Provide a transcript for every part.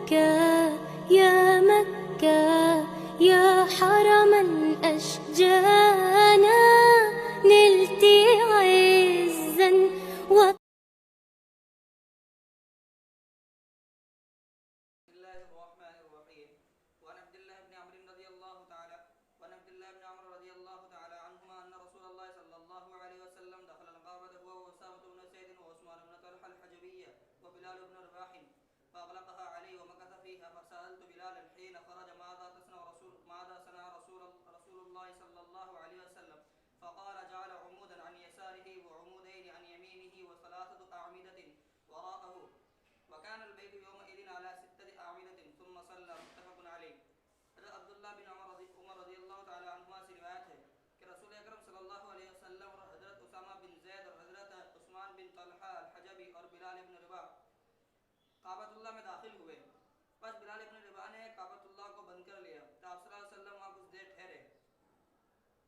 مكة يا مكة يا حرما أشجانا نلت عزا الله الرحمن الرحيم وعن عبد الله بن عمرو رضي الله تعالى عنهما أن رسول الله صلى الله عليه وسلم دخل الغابة هو وأسامة بن زيد وعثمان بن طلحة الحجبية وبلال بن رباح فأغلقها عليه ومكث فيها فسألت بلالا حين خرج ماذا صنع رسول الله صلى الله عليه وسلم فقال جعل عمودا عن يساره وعمودين عن يمينه وثلاثة أعمدة وراءه وكان البيت يومئذ على 6 أعمدة ثم صلى متفق عليه. حضرت عبداللہ بن عمر رضی اللہ تعالی عنہما سے روایت ہے کہ رسول اکرم صلی اللہ علیہ وسلم اور حضرت اسامہ بن زید اور حضرت عثمان بن طلحہ الحجبی اور بلال بن رباح کعبۃ اللہ میں داخل ہوئے. پس بلال بن رباح نے کعبۃ اللہ کو بند کر لیا تو آپ صلی اللہ علیہ وسلم وہاں کچھ دیر ٹھہرے.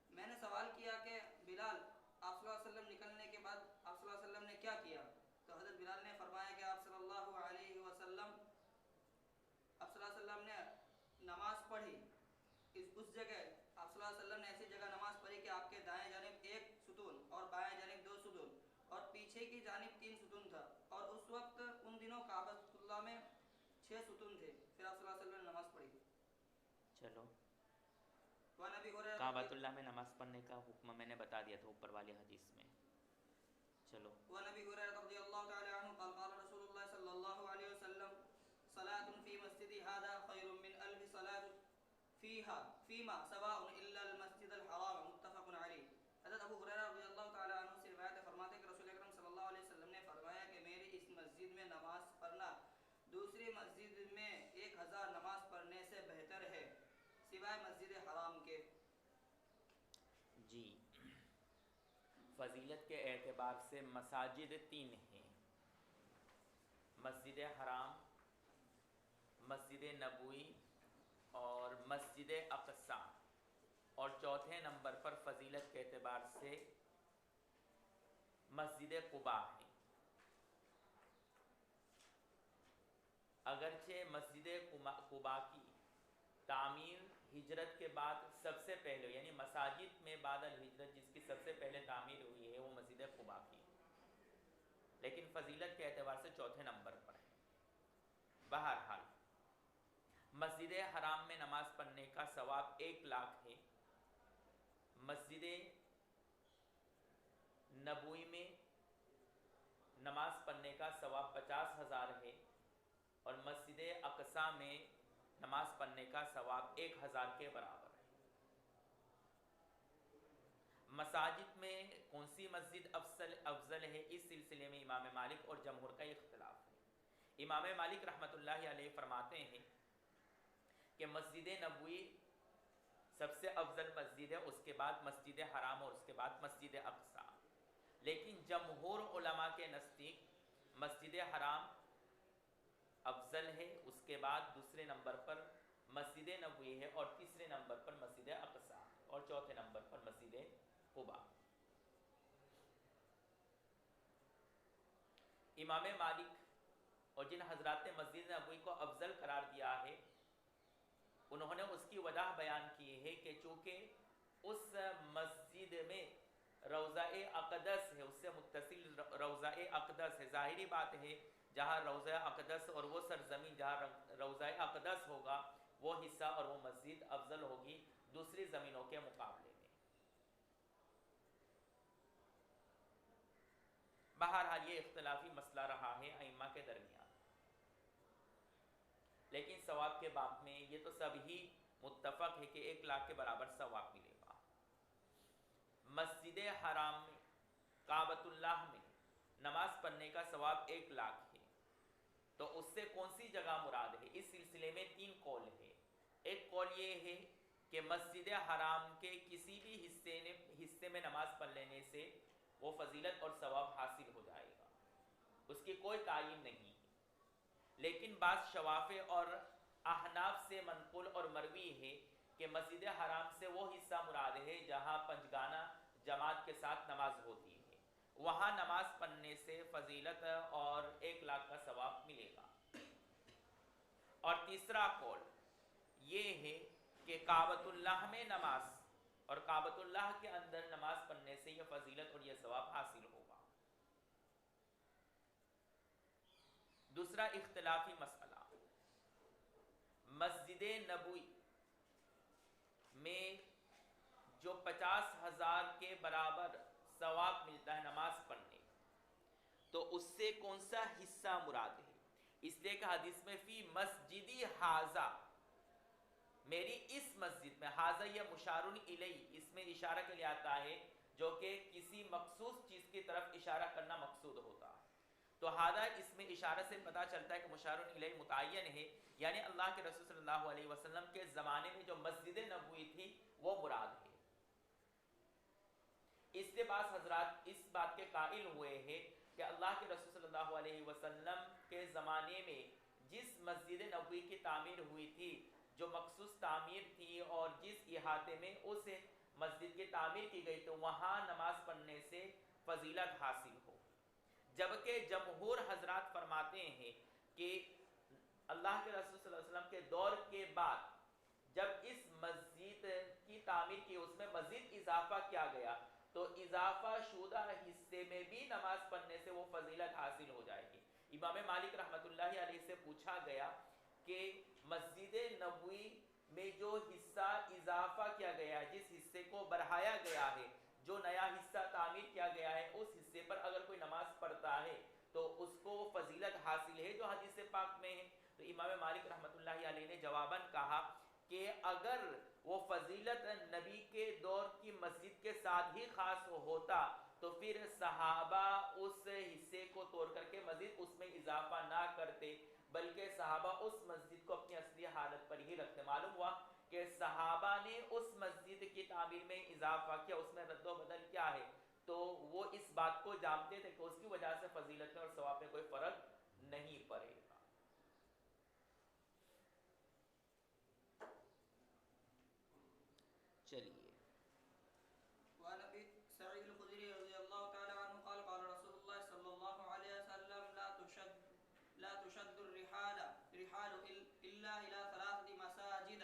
میں نے سوال کیا کہ بلال آپ صلی اللہ علیہ وسلم نکلنے کے بعد آپ صلی اللہ علیہ وسلم نے کیا کیا؟ تو حضرت بلال نے فرمایا کہ آپ صلی اللہ علیہ وسلم نے نماز پڑھی اس جگہ. آپ صلی اللہ علیہ وسلم نے ایسی جگہ نماز پڑھی کہ آپ کے دائیں جانب 1 ستون اور بائیں جانب 2 ستون اور پیچھے کی جانب 3 ستون تھا اور اس وقت ان دنوں کعبۃ اللہ میں 6 ستون تھے. پھر آپ صلی اللہ علیہ وسلم نے نماز پڑھی. چلو کعبۃ اللہ میں نماز پڑھنے کا حکم میں نے بتا دیا تھا اوپر والی حدیث میں. چلو وعن ابي هريره رضي الله تعالى عنه قال قال رسول الله صلى الله عليه وسلم صلاة في مسجد هذا خير من 1000 صلاة فيما سواء الا المسجد الحرام متفق عليه. حضرت ابو ہریرہ رضی اللہ تعالی عنہ سے روایت فرماتے ہیں کہ رسول اکرم صلی اللہ علیہ وسلم نے فرمایا کہ میری اس مسجد میں نماز پڑھنا دوسری مسجد میں 1000 نماز پڑھنے سے بہتر ہے سوائے مسجد حرام کے. جی فضیلت کے اعتبار سے مساجد 3 ہیں: مسجد حرام، مسجد نبوی اور مسجد اقصی. اور چوتھے نمبر پر فضیلت کے اعتبار سے مسجد قباء ہے. اگرچہ مسجد قباء کی تعمیر ہجرت کے بعد سب سے پہلے یعنی مساجد میں بعد الہجرت جس کی سب سے پہلے تعمیر ہوئی ہے وہ مسجد قباء کی، لیکن فضیلت کے اعتبار سے چوتھے نمبر پر ہے. بہرحال مسجد حرام میں نماز پڑھنے کا ثواب 1,00,000 ہے. مسجد نبوی میں نماز پڑھنے کا ثواب 50,000 ہے اور مسجد اقصی میں نماز پڑھنے کا ثواب 1,000 کے برابر ہے. مساجد میں کون سی مسجد افضل ہے اس سلسلے میں امام مالک اور جمہور کا اختلاف ہے. امام مالک رحمۃ اللہ علیہ فرماتے ہیں کہ مسجد نبوی سب سے افضل مسجد ہے، اس کے بعد مسجد حرام اور اس کے بعد مسجد اقصی. لیکن جمہور علماء کے نزدیک مسجد حرام افضل ہے، اس کے بعد دوسرے نمبر پر مسجد نبوی ہے اور تیسرے نمبر پر مسجد اقصی اور چوتھے نمبر پر مسجد قباء. امام مالک اور جن حضرات نے مسجد نبوی کو افضل قرار دیا ہے انہوں نے اس کی وجہ بیان کی ہے کہ چونکہ اس مسجد میں روضہ اقدس ہے، اس سے متصل روضہ اقدس ہے. ظاہری بات ہے جہاں روضہ اقدس اور وہ سرزمین جہاں روضہ اقدس ہوگا وہ حصہ اور وہ مسجد افضل ہوگی دوسری زمینوں کے مقابلے میں. بہرحال یہ اختلافی مسئلہ رہا ہے ائمہ کے درمیان، لیکن ثواب کے باب میں یہ تو سب ہی متفق ہے کہ 1,00,000 کے برابر ثواب ملے گا. مسجد حرام میں کعبۃ اللہ میں نماز پڑھنے کا ثواب 1,00,000 ہے، تو اس سے کون سی جگہ مراد ہے؟ اس سلسلے میں 3 قول ہے. ایک قول یہ ہے کہ مسجد حرام کے کسی بھی حصے میں نماز پڑھ لینے سے وہ فضیلت اور ثواب حاصل ہو جائے گا، اس کی کوئی تعین نہیں ہے. لیکن بعض شوافع اور احناف سے منقول اور مروی ہے کہ مسجد حرام سے وہ حصہ مراد ہے جہاں پنجگانہ جماعت کے ساتھ نماز ہوتی ہے، وہاں نماز پڑھنے سے فضیلت اور 1,00,000 کا ثواب ملے گا. اور تیسرا قول یہ ہے کہ کعبۃ اللہ میں نماز اور کعبۃ اللہ کے اندر نماز پڑھنے سے یہ فضیلت اور یہ ثواب حاصل ہوگا۔ دوسرا اختلافی مسئلہ، مسجد نبوی میں جو 50,000 کے برابر ثواب ملتا ہے نماز پڑھنے، تو اس سے کون سا حصہ مراد ہے؟ اس لیے کہ حدیث میں فی مسجدی حاذا، میری اس مسجد میں، حاذا یہ مشار الیہ، اس میں اشارہ کے لیے آتا ہے جو کہ کسی مخصوص چیز کی طرف اشارہ کرنا مقصود ہوتا ہے۔ تو حاذا اس میں اشارہ سے پتہ چلتا ہے کہ مشار الیہ متعین ہے، یعنی اللہ کے رسول صلی اللہ علیہ وسلم کے زمانے میں جو مسجد نبوی تھی وہ مراد ہے۔ اس سے بعض حضرات اس بات کے قائل ہوئے ہیں کہ اللہ کے رسول صلی اللہ علیہ وسلم کے زمانے میں جس مسجد نبوی کی تعمیر ہوئی تھی، جو مخصوص تعمیر تھی اور جس احاطے میں اس مسجد کی تعمیر کی گئی، تو وہاں نماز پڑھنے سے فضیلت حاصل ہو، جبکہ جمہور حضرات فرماتے ہیں کہ اللہ کے رسول صلی اللہ علیہ وسلم کے دور کے بعد جب اس مسجد کی تعمیر کی، اس میں مزید اضافہ کیا گیا، تو اضافہ شدہ حصے میں بھی نماز پڑھنے سے وہ فضیلت حاصل ہو جائے گی۔ امام مالک رحمۃ اللہ علیہ سے پوچھا گیا کہ مسجد نبوی میں جو حصہ اضافہ کیا گیا ہے، جس حصے کو بڑھایا گیا ہے، جو نیا حصہ تعمیر کیا گیا ہے، اس حصے پر اگر کوئی نماز پڑھتا ہے تو اس کو فضیلت حاصل ہے جو حدیث پاک میں ہے۔ تو امام مالک رحمۃ اللہ علیہ نے جواباً کہا کہ اگر وہ فضیلت نبی کے دور کی مسجد کے ساتھ ہی خاص ہوتا تو پھر صحابہ اس حصے کو توڑ کر کے مزید اس میں اضافہ نہ کرتے، بلکہ صحابہ اس مسجد کو اپنی اصلی حالت پر ہی رکھتے۔ معلوم ہوا کہ صحابہ نے اس مسجد کی تعمیر میں اضافہ کیا، اس میں رد و بدل کیا ہے، تو وہ اس بات کو جانتے تھے کہ اس کی وجہ سے فضیلت میں اور ثواب میں کوئی فرق نہیں پڑے گا۔ چلیے، وعن ابي سعيد الخدري رضي الله تعالى عنه قال قال رسول الله صلى الله عليه وسلم لا تشد الرحال الا الى ثلاثه مساجد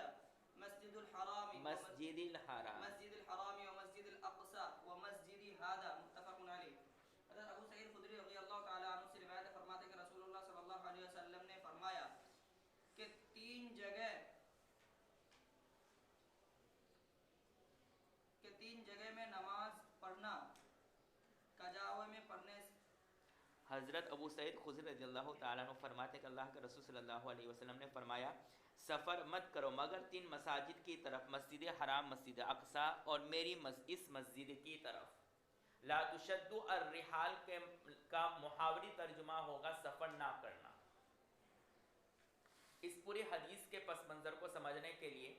مسجد الحرام مسجد الحرام ومسجد الاقصى ومسجد هذا متفق عليه۔ حضرت ابو سعید خدری رضی اللہ تعالی عنہ سے روایت فرماتے ہیں کہ رسول اللہ صلی اللہ علیہ وسلم نے فرمایا کہ تین جگہ میں نماز پڑھنا کجاوے میں پڑھنے سے۔ حضرت ابو سعید خدری رضی اللہ تعالیٰ عنہ فرماتے ہیں کہ اللہ کے رسول صلی اللہ علیہ وسلم نے فرمایا سفر مت کرو مگر 3 مساجد کی طرف، مسجد حرام، مسجد اقصی اور میری اس مسجد کی طرف۔ لا تشد الرحال کا محاوری ترجمہ ہوگا سفر نہ کرنا۔ اس پوری حدیث کے پس منظر کو سمجھنے کے لیے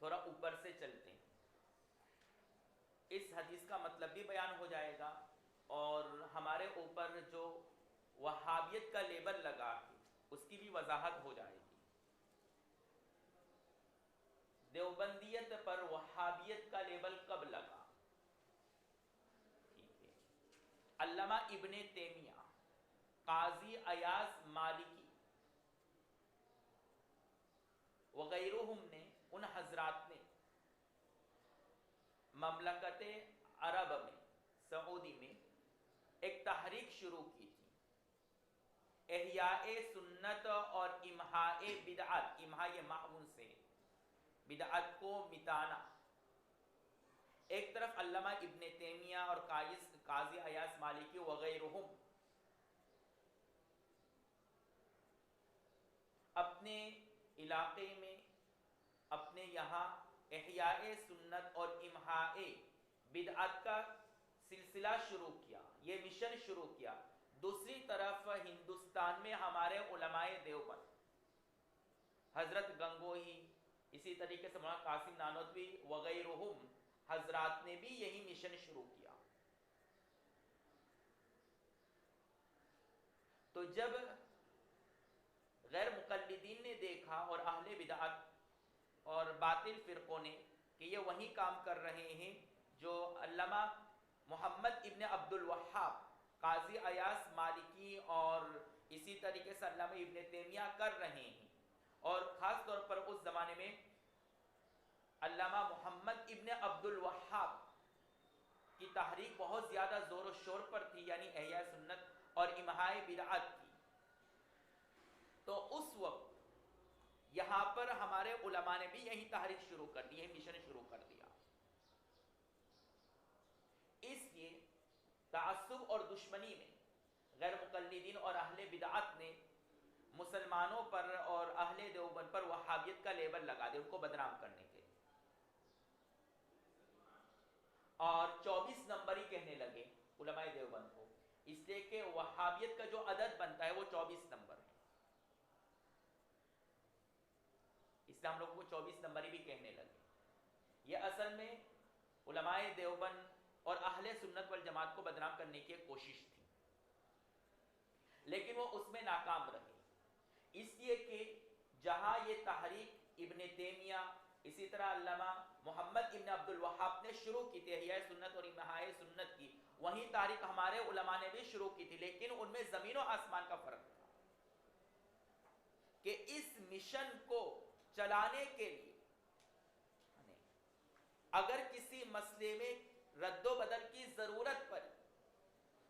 تھوڑا اوپر سے چلتے ہیں۔ اس حدیث کا مطلب بھی بیان ہو جائے گا اور ہمارے اوپر جو وہابیت کا لیبل لگا ہے اس کی بھی وضاحت ہو جائے گی۔ دیوبندیت پر وہابیت کا لیبل کب لگا؟ ٹھیک ہے، علامہ ابن تیمیہ، قاضی ایاز مالکی وغیرہم نے، ان حضرات نے مملکت عرب میں، سعودی میں ایک تحریک شروع کی تھی، احیاء سنت اور امحاء بدعت۔ امحاء یہ معاون سے، بدعت کو مٹانا۔ ایک طرف علامہ ابن تیمیہ اور قاضی ایاز مالکی وغیرہم اپنے علاقے میں، اپنے یہاں احیاء سنت اور امحاء بدعت کا سلسلہ شروع کیا، یہ مشن شروع کیا۔ دوسری طرف ہندوستان میں ہمارے علماء دیوبند، حضرت گنگوہی، اسی طریقے سے مولانا قاسم نانوتوی وغیرہم حضرات نے بھی یہی مشن شروع کیا۔ تو جب غیر مقلدین نے دیکھا اور اہل بدعت اور باطل فرقوں نے کہ یہ وہی کام کر رہے ہیں جو علامہ محمد ابن عبد الوہاب، قاضی ایاز مالکی اور اسی طریقے سے علامہ ابن تیمیہ کر رہے ہیں، زمانے میں علامہ محمد ابن عبد الوہاب کی تحریک بہت زیادہ زور و شور پر تھی، یعنی احیاء سنت اور امحاء بدعت کی. تو اس وقت یہاں پر ہمارے علماء نے بھی یہی تحریک شروع کر دی، یہی مشن شروع کر دیا. اس لیے تعصب اور دشمنی میں غیر مقلدین اور اہل بدعت نے مسلمانوں پر اور اہل دیوبند پر وہابیت کا لیبل لگا دیا، ان کو بدنام کرنے کے لیے، اور 24 نمبری کہنے لگے علماء دیوبند کو، اس لیے کہ وہابیت کا جو عدد بنتا ہے وہ 24 نمبر ہے. اس لیے ہم لوگوں کو 24 نمبری بھی کہنے لگے. یہ اصل میں علماء دیوبند اور اہل سنت والجماعت کو بدنام کرنے کی کوشش تھی، لیکن وہ اس میں ناکام رہے. اس لیے کہ جہاں یہ تحریک ابن تیمیہ، اسی طرح علامہ محمد ابن عبد الوہاب نے شروع کی تھی احیاء سنت اور امحاء سنت کی، وہیں تحریک ہمارے علماء نے بھی شروع کی تھی، لیکن ان میں زمین و آسمان کا فرق تھا کہ اس مشن کو چلانے کے لیے اگر کسی مسئلے میں رد و بدل کی ضرورت پڑی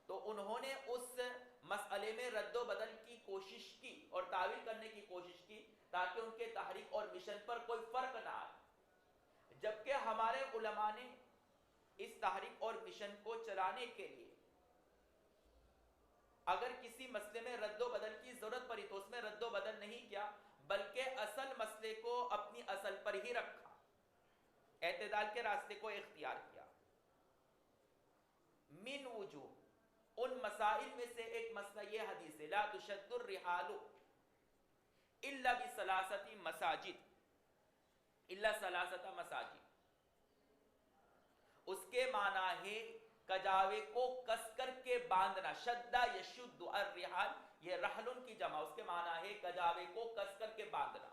تو انہوں نے اس مسئلے میں رد و بدل کی کوشش کی اور تعویل کرنے کی کوشش کی تاکہ ان کے تحریک اور مشن پر کوئی فرق نہ آئے. جبکہ ہمارے علماء نے اس تحریک اور مشن کو چلانے کے لیے اگر کسی مسئلے میں رد و بدل کی ضرورت پڑی تو اس میں رد و بدل نہیں کیا، بلکہ اصل مسئلے کو اپنی اصل پر ہی رکھا، اعتدال کے راستے کو اختیار کیا. من وجوہ، ان مسائل میں سے ایک مسئلہ یہ حدیث ہے لا تشد الرحال الا بثلاثۃ مساجد، الا ثلاثۃ مساجد. اس کے معنی ہے کجاوے کو کس کر کے باندھنا، شدہ یشد الرحال، یہ رحلن کی جمع، اس کے معنی ہے کجاوے کو کس کر کے باندھنا.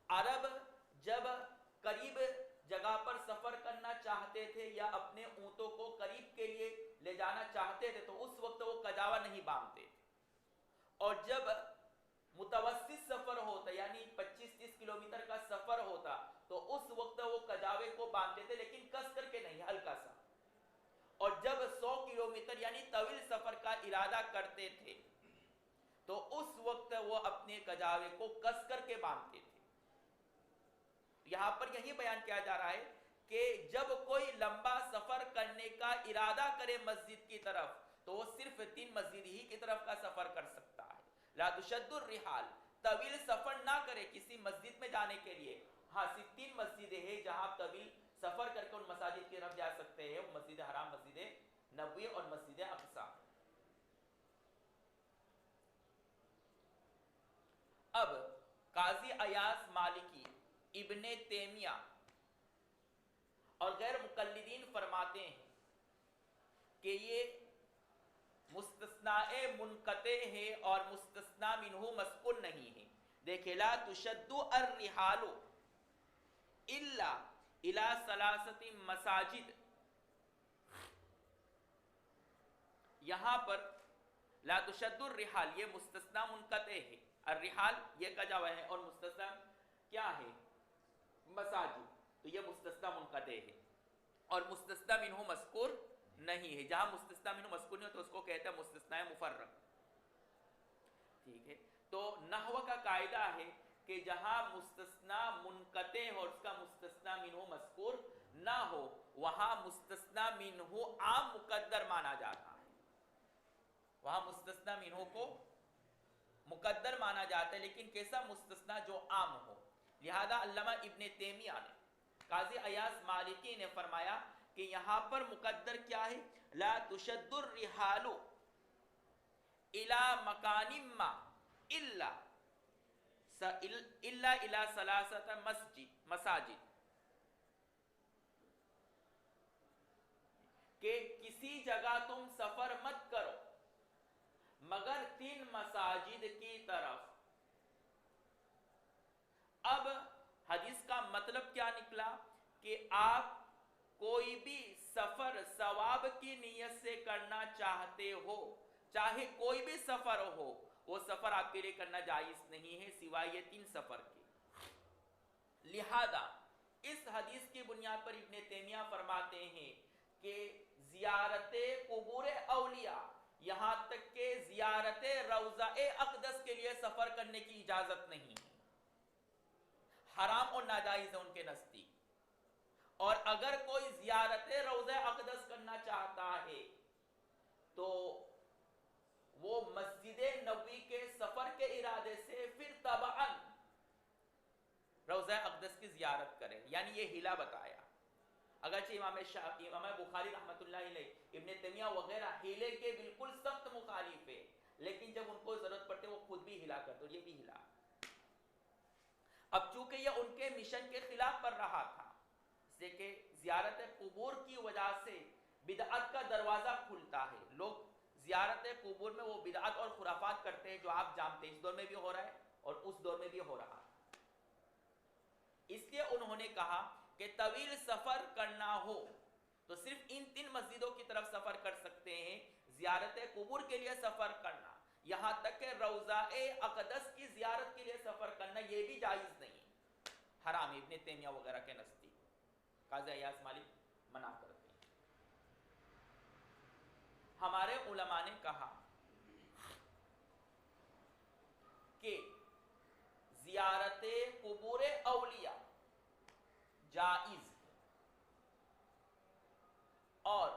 عرب جب قریب جگہ پر سفر کرنا چاہتے تھے یا اپنے اونٹوں کو قریب کے لیے لے جانا چاہتے تھے تو اس وقت وہ کجاوا نہیں باندھتے تھے، اور جب متوسط سفر ہوتا یعنی 25-30 کلومیٹر کا سفر ہوتا تو اس وقت وہ کجاوے کو باندھتے تھے، لیکن کس کر کے نہیں، ہلکا سا. اور جب 100 کلومیٹر یعنی طویل سفر کا ارادہ کرتے تھے تو اس وقت وہ اپنے کجاوے کو کس کر کے باندھتے تھے. یہاں پر یہی بیان کیا جا رہا ہے کہ جب کوئی لمبا سفر کرنے کا ارادہ کرے مسجد کی طرف تو وہ صرف 3 مسجد ہی کی طرف کا سفر کر سکتا ہے. لا تشد الرحال، طویل سفر نہ کرے کسی مسجد میں جانے کے لیے. ہاں صرف 3 مسجدیں ہیں جہاں آپ طویل سفر کر کے ان مساجد کی طرف جا سکتے ہیں، مسجد حرام، مسجد نبوی اور مسجد اقصی. اب قاضی ایاز مالکی، ابن تیمیہ اور غیر مقلدین فرماتے ہیں کہ یہ مستثناء منقطع ہے اور مستثنى منہ مذکور نہیں ہے. دیکھیں لا تشد الرحال الا الى 3 مساجد، یہاں پر لا تشد الرحال یہ مستثنى منقطع ہے، الرحال یہ کجاوا ہے اور مستثنى کیا ہے مساجد، تو یہ مستثنى منقطع ہے اور مستثنى منہ مذکور نہیں ہے. جہاں مستثنى منہ مذکور نہیں ہو تو اس کو کہتے ہیں مستثنى مفرق. ٹھیک ہے، تو نحو کا قاعدہ ہے کہ جہاں مستثنى منقطع ہو اور اس کا مستثنى منہ مذکور نہ ہو وہاں مستثنى منہ عام مقدر مانا جاتا ہے، وہاں مستثنى منہ کو مقدر مانا جاتا ہے، لیکن کیسا مستثنى جو عام ہو. لہذا علامہ ابن تیمیہ نے، قاضی ایاز مالکی نے فرمایا کہ یہاں پر مقدر کیا ہے لا تشد الرحال الى مکان ما الا الى 3 مساجد، کہ کسی جگہ تم سفر مت کرو مگر 3 مساجد کی طرف. اب حدیث کا مطلب کیا نکلا کہ آپ کوئی بھی سفر ثواب کی نیت سے کرنا چاہتے ہو، چاہے کوئی بھی سفر ہو، وہ سفر آپ کے لیے کرنا جائز نہیں ہے سوائے یہ 3 سفر کے. لہذا اس حدیث کی بنیاد پر ابن تیمیہ فرماتے ہیں کہ زیارت قبور اولیاء یہاں تک کہ زیارت روضہ اقدس کے لیے سفر کرنے کی اجازت نہیں ہے، حرام اور ناجائز ہے ان کے نزدیک. اور اگر کوئی زیارت روضہ اقدس کرنا چاہتا ہے تو وہ مسجد نبوی کے سفر کے ارادے سے پھر تبعاً روضہ اقدس کی زیارت کرے، یعنی یہ ہیلا بتایا. اگرچہ امام بخاری رحمۃ اللہ علیہ، ابن تیمیہ وغیرہ ہیلے کے بالکل سخت مخالف ہے، لیکن جب ان کو ضرورت پڑتے وہ خود بھی ہلا کرتے، اور یہ بھی ہلا. اب چونکہ یہ ان کے مشن کے خلاف کر رہا تھا، اس لیے کہ زیارت قبور کی وجہ سے بدعت کا دروازہ کھلتا ہے. لوگ زیارت قبور میں وہ بدعت اور خرافات کرتے ہیں جو آپ جانتے ہیں، اس دور میں بھی ہو رہا ہے اور اس دور میں بھی ہو رہا ہے. اس لیے انہوں نے کہا کہ طویل سفر کرنا ہو تو صرف ان 3 مسجدوں کی طرف سفر کر سکتے ہیں. زیارت قبور کے لیے سفر کرنا، یہاں تک کہ روضہ اقدس کی زیارت کے لیے سفر کرنا یہ بھی جائز نہیں، حرام. ابن تیمیہ وغیرہ کے نزدیک قاضی ایاز مالک منع کرتے ہیں. ہمارے علماء نے کہا کہ زیارت قبور اولیاء جائز اور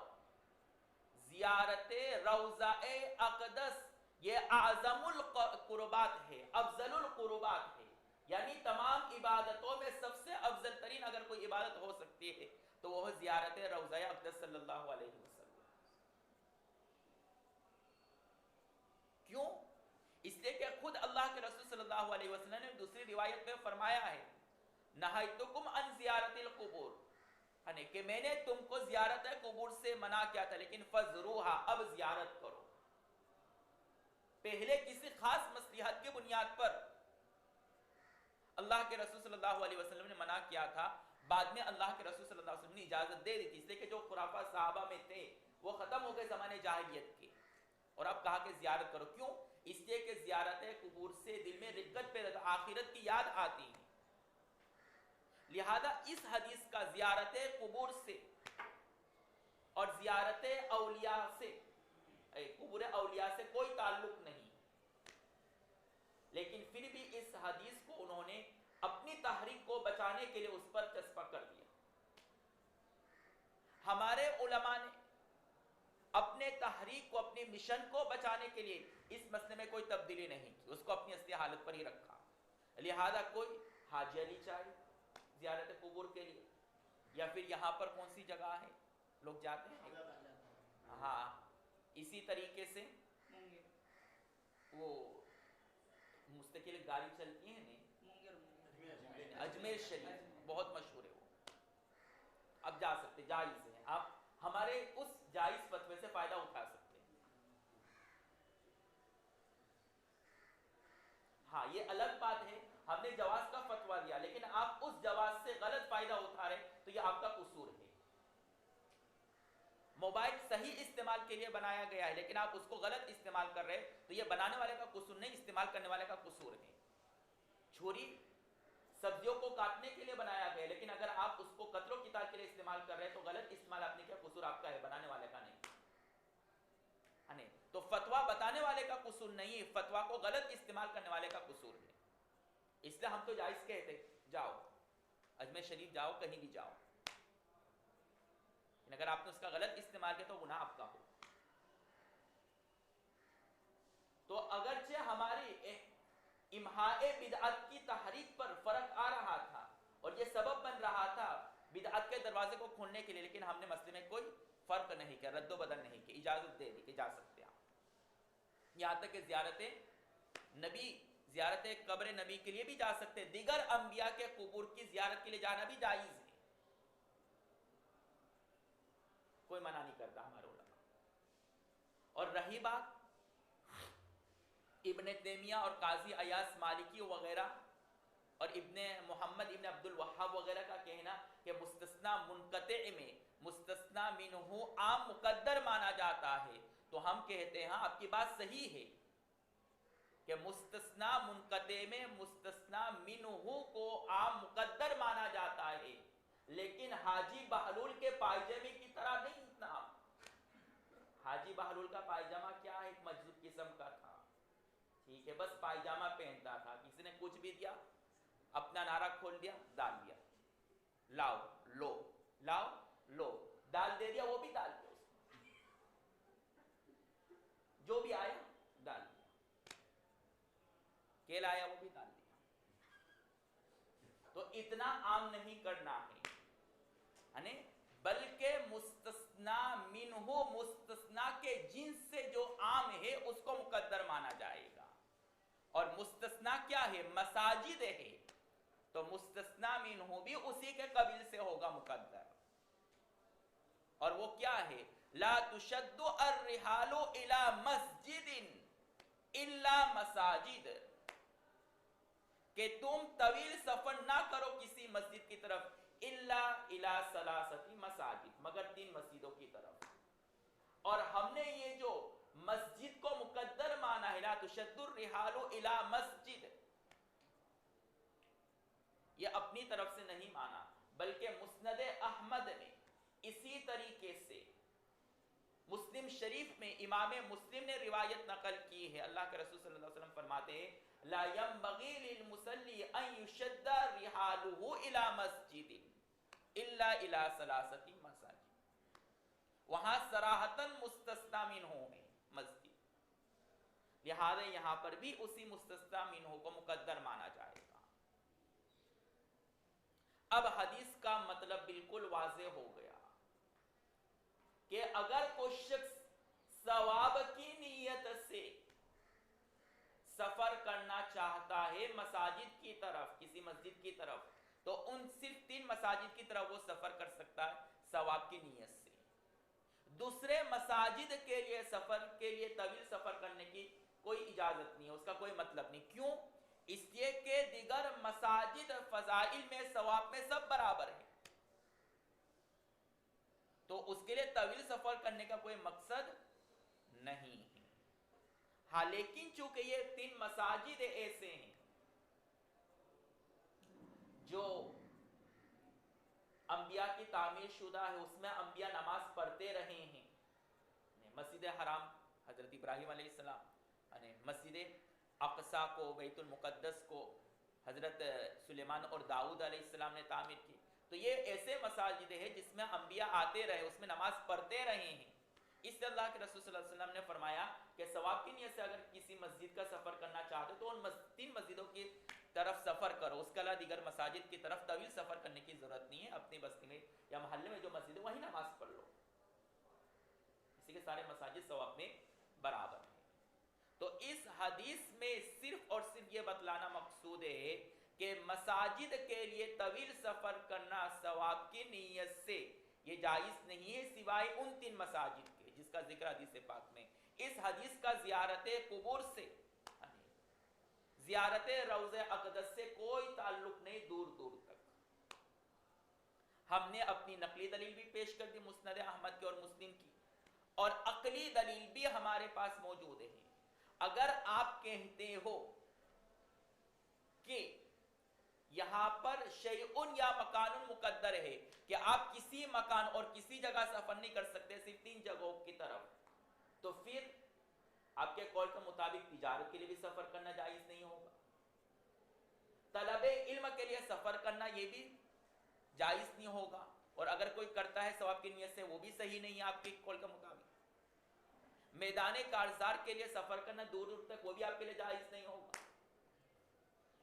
زیارت روضہ اقدس یہ اعظم القربات ہے، افضل القربات ہے، یعنی تمام عبادتوں میں سب سے افضل ترین اگر کوئی عبادت ہو سکتی ہے تو وہ زیارت روضہ اقدس صلی اللہ علیہ وسلم. کیوں؟ اس لیے کہ خود اللہ کے رسول صلی اللہ علیہ وسلم نے دوسری روایت میں فرمایا ہے نہیتکم عن زیارت القبور، کہ میں نے تم کو زیارت قبور سے منع کیا تھا لیکن فزروہا، اب زیارت کرو. پہلے کسی خاص مصلحت کی بنیاد پر اللہ کے رسول صلی اللہ علیہ وسلم نے منع کیا تھا، بعد میں اللہ کے رسول صلی اللہ علیہ وسلم نے اجازت دے دی تھی، اس لیے کہ جو خرافات صحابہ میں تھے وہ ختم ہو گئے زمانے جاہلیت کے، اور اب کہا کہ زیارت کرو. کیوں؟ اس لیے کہ زیارت قبور سے دل میں رقت پہ آخرت کی یاد آتی ہے. لہذا اس حدیث کا زیارت قبور سے اور زیارت اولیاء سے، قبور اولیاء سے کوئی تعلق نہیں، لیکن پھر بھی اس حدیث کو انہوں نے اپنی تحریک کو بچانے کے لیے اس پر چسپاں کر دیا. ہمارے علماء نے اپنے تحریک کو، اپنی مشن کو بچانے کے لیے اس مسئلے میں کوئی تبدیلی نہیں کی، اس کو اپنی اصلی حالت پر ہی رکھا. لہذا کوئی حاجی علی چاہے زیارت قبور کے لیے، یا پھر یہاں پر کون سی جگہ ہے لوگ جاتے ہیں، ہاں اسی طریقے سے وہ مستقل گاڑی چلتی ہے نا اجمیر شریف، بہت مشہور ہے وہ، اب جا سکتے، جائز ہے، آپ ہمارے اس جائز فتوے سے فائدہ اٹھا سکتے ہیں. ہاں یہ الگ بات ہے، ہم نے جواز کا فتویٰ دیا لیکن آپ اس جواز سے غلط فائدہ اٹھا رہے تو یہ آپ کا قصور ہے. موبائل صحیح استعمال کے لیے بنایا گیا ہے لیکن آپ اس کو غلط استعمال کر رہے تو یہ بنانے والے کا قصور نہیں، استعمال کرنے والے کا قصور ہے. چھری سبزیوں کو کاٹنے کے لیے بنایا گیا لیکن اگر آپ اس کو قتل و قتال کے لیے استعمال کر رہے تو غلط استعمال آپ نے کیا، قصور آپ کا ہے، بنانے والے کا نہیں. تو فتویٰ بتانے والے کا قصور نہیں ہے، فتویٰ کو غلط استعمال کرنے والے کا قصور ہے. اس لیے ہم تو جائز کہتے جاؤ اجمیر شریف جاؤ، کہیں بھی جاؤ، لیکن اگر آپ نے اس کا غلط استعمال کیا تو گناہ آپ کا ہو. تو اگرچہ ہماری امحاء بدعت کی تحریک پر فرق آ رہا تھا اور یہ سبب بن رہا تھا بدعت کے دروازے کو کھولنے کے لیے، لیکن ہم نے مسئلے میں کوئی فرق نہیں کیا، رد و بدل نہیں کی، اجازت دے دی کہ جا سکتے ہیں. یہاں تک کہ زیارت نبی، زیارت قبر نبی کے لیے بھی جا سکتے، دیگر انبیاء کے قبور کی زیارت کے لیے جانا بھی جائز ہے، کوئی منع نہیں کرتا ہمارے علماء. اور رہی بات ابن تیمیہ اور قاضی ایاز مالکی وغیرہ اور ابن محمد ابن عبد الوہاب وغیرہ کا کہنا کہ مستثنا منقطع میں مستثنا منہ عام مقدر مانا جاتا ہے، تو ہم کہتے ہیں آپ کی بات صحیح ہے کہ مستثنا منقطع میں مستثنا منہ کو عام مقدر مانا جاتا ہے، لیکن حاجی بہلول کے پائجامے کی طرح نہیں اتنا. حاجی بہلول کا پائجامہ کیا ہے؟ ایک مجذوب قسم کا تھا، ٹھیک ہے، بس پائجامہ پہنتا تھا. کسی نے کچھ بھی دیا، اپنا نعرہ کھول دیا، ڈال دیا، لاؤ لو، لاؤ لو، دال دے دیا، وہ بھی ڈال دیا، جو بھی آیا ڈال دیا، کیل آیا وہ بھی ڈال دیا. تو اتنا عام نہیں کرنا ہے، بلکہ مستثنا منہ، مستثنا کے جنس سے جو عام ہے اس کو مقدر مانا جائے گا. اور مستثنا کیا ہے؟ مساجد ہے، تو مستثنا منہ بھی اسی کے قبیل سے ہوگا مقدر. اور وہ کیا ہے؟ لا تشد الرحال الى مسجد الا مساجد، کہ تم طویل سفر نہ کرو کسی مسجد کی طرف، الا الى ثلاثه مساجد، مگر 3 مسجدوں کی طرف. اور ہم نے یہ جو مسجد کو مقدر مانا ہے، لا تشد الرحال الى مسجد، یہ اپنی طرف سے نہیں مانا، بلکہ مسند احمد میں اسی طریقے سے مسلم شریف میں امام مسلم نے روایت نقل کی ہے. اللہ کے رسول صلی اللہ علیہ وسلم فرماتے ہیں لا ينبغي للمصلي ان يشد رحاله الى مسجد الا الى 3 مساجد. وہاں صراحتاً مستثنی منہ ہے مسجد، لہذا یہاں پر بھی اسی مستثنی منہ کو مقدر مانا جائے گا. اب حدیث کا مطلب بالکل واضح ہو گیا کہ اگر کوئی شخص ثواب کی نیت سے سفر کرنا چاہتا ہے مساجد کی طرف، کسی مسجد کی طرف، تو ان صرف 3 مساجد کی طرف وہ سفر کر سکتا ہے ثواب کی نیت سے. دوسرے مساجد کے لیے سفر کے لیے طویل سفر کرنے کی کوئی اجازت نہیں ہے، اس کا کوئی مطلب نہیں. کیوں؟ اس لیے کہ دیگر مساجد فضائل میں ثواب میں سب برابر ہیں، تو اس کے لیے طویل سفر کرنے کا کوئی مقصد نہیں ہے. ہاں لیکن چونکہ یہ 3 مساجد ایسے ہیں جو انبیاء کی تعمیر شدہ ہے، اس میں انبیاء نماز پڑھتے رہے ہیں. مسجد حرام حضرت ابراہیم علیہ السلام، مسجد اقصی کو، بیت المقدس کو حضرت سلیمان اور داؤد علیہ السلام نے تعمیر کی. تو یہ ایسے مساجد ہیں جس میں انبیاء آتے رہے، اس میں نماز پڑھتے رہے ہیں. اس لیے اللہ کے رسول صلی اللہ علیہ وسلم نے فرمایا کہ ثواب کی نیت سے اگر کسی مسجد کا سفر کرنا چاہتے تو ان 3 مسجدوں کی طرف سفر کرو، اس کے علاوہ دیگر مساجد کی طرف طویل سفر کرنے کی ضرورت نہیں ہے. اپنی بستی میں یا محلے میں جو مسجد ہے وہیں نماز پڑھ لو، اسی کے سارے مساجد ثواب میں برابر ہیں. تو اس حدیث میں صرف اور صرف یہ بتلانا مقصود ہے کہ مساجد کے لیے طویل سفر کرنا ثواب کی نیت سے یہ جائز نہیں ہے، سوائے ان 3 مساجد کے جس کا ذکر حدیث پاک میں. اس حدیث کا زیارت قبور سے، زیارت روضہ اقدس سے کوئی تعلق نہیں دور دور تک. ہم نے اپنی نقلی دلیل بھی پیش کر دی مسند احمد کی اور مسلم کی، اور عقلی دلیل بھی ہمارے پاس موجود ہے. اگر آپ کہتے ہو کہ یہاں پر شیئن یا مکان مقدر ہے کہ آپ کسی مکان اور کسی جگہ سفر نہیں کر سکتے صرف 3 جگہوں کی طرف، تو پھر آپ کے قول کے مطابق تجارت کے لیے بھی سفر کرنا جائز نہیں ہوگا، طلب علم کے لیے سفر کرنا یہ بھی جائز نہیں ہوگا، اور اگر کوئی کرتا ہے ثواب کی نیت سے وہ بھی صحیح نہیں ہے آپ کے قول کے مطابق. میدان کارزار کے لیے سفر کرنا دور دور تک وہ بھی آپ کے لیے جائز نہیں ہوگا.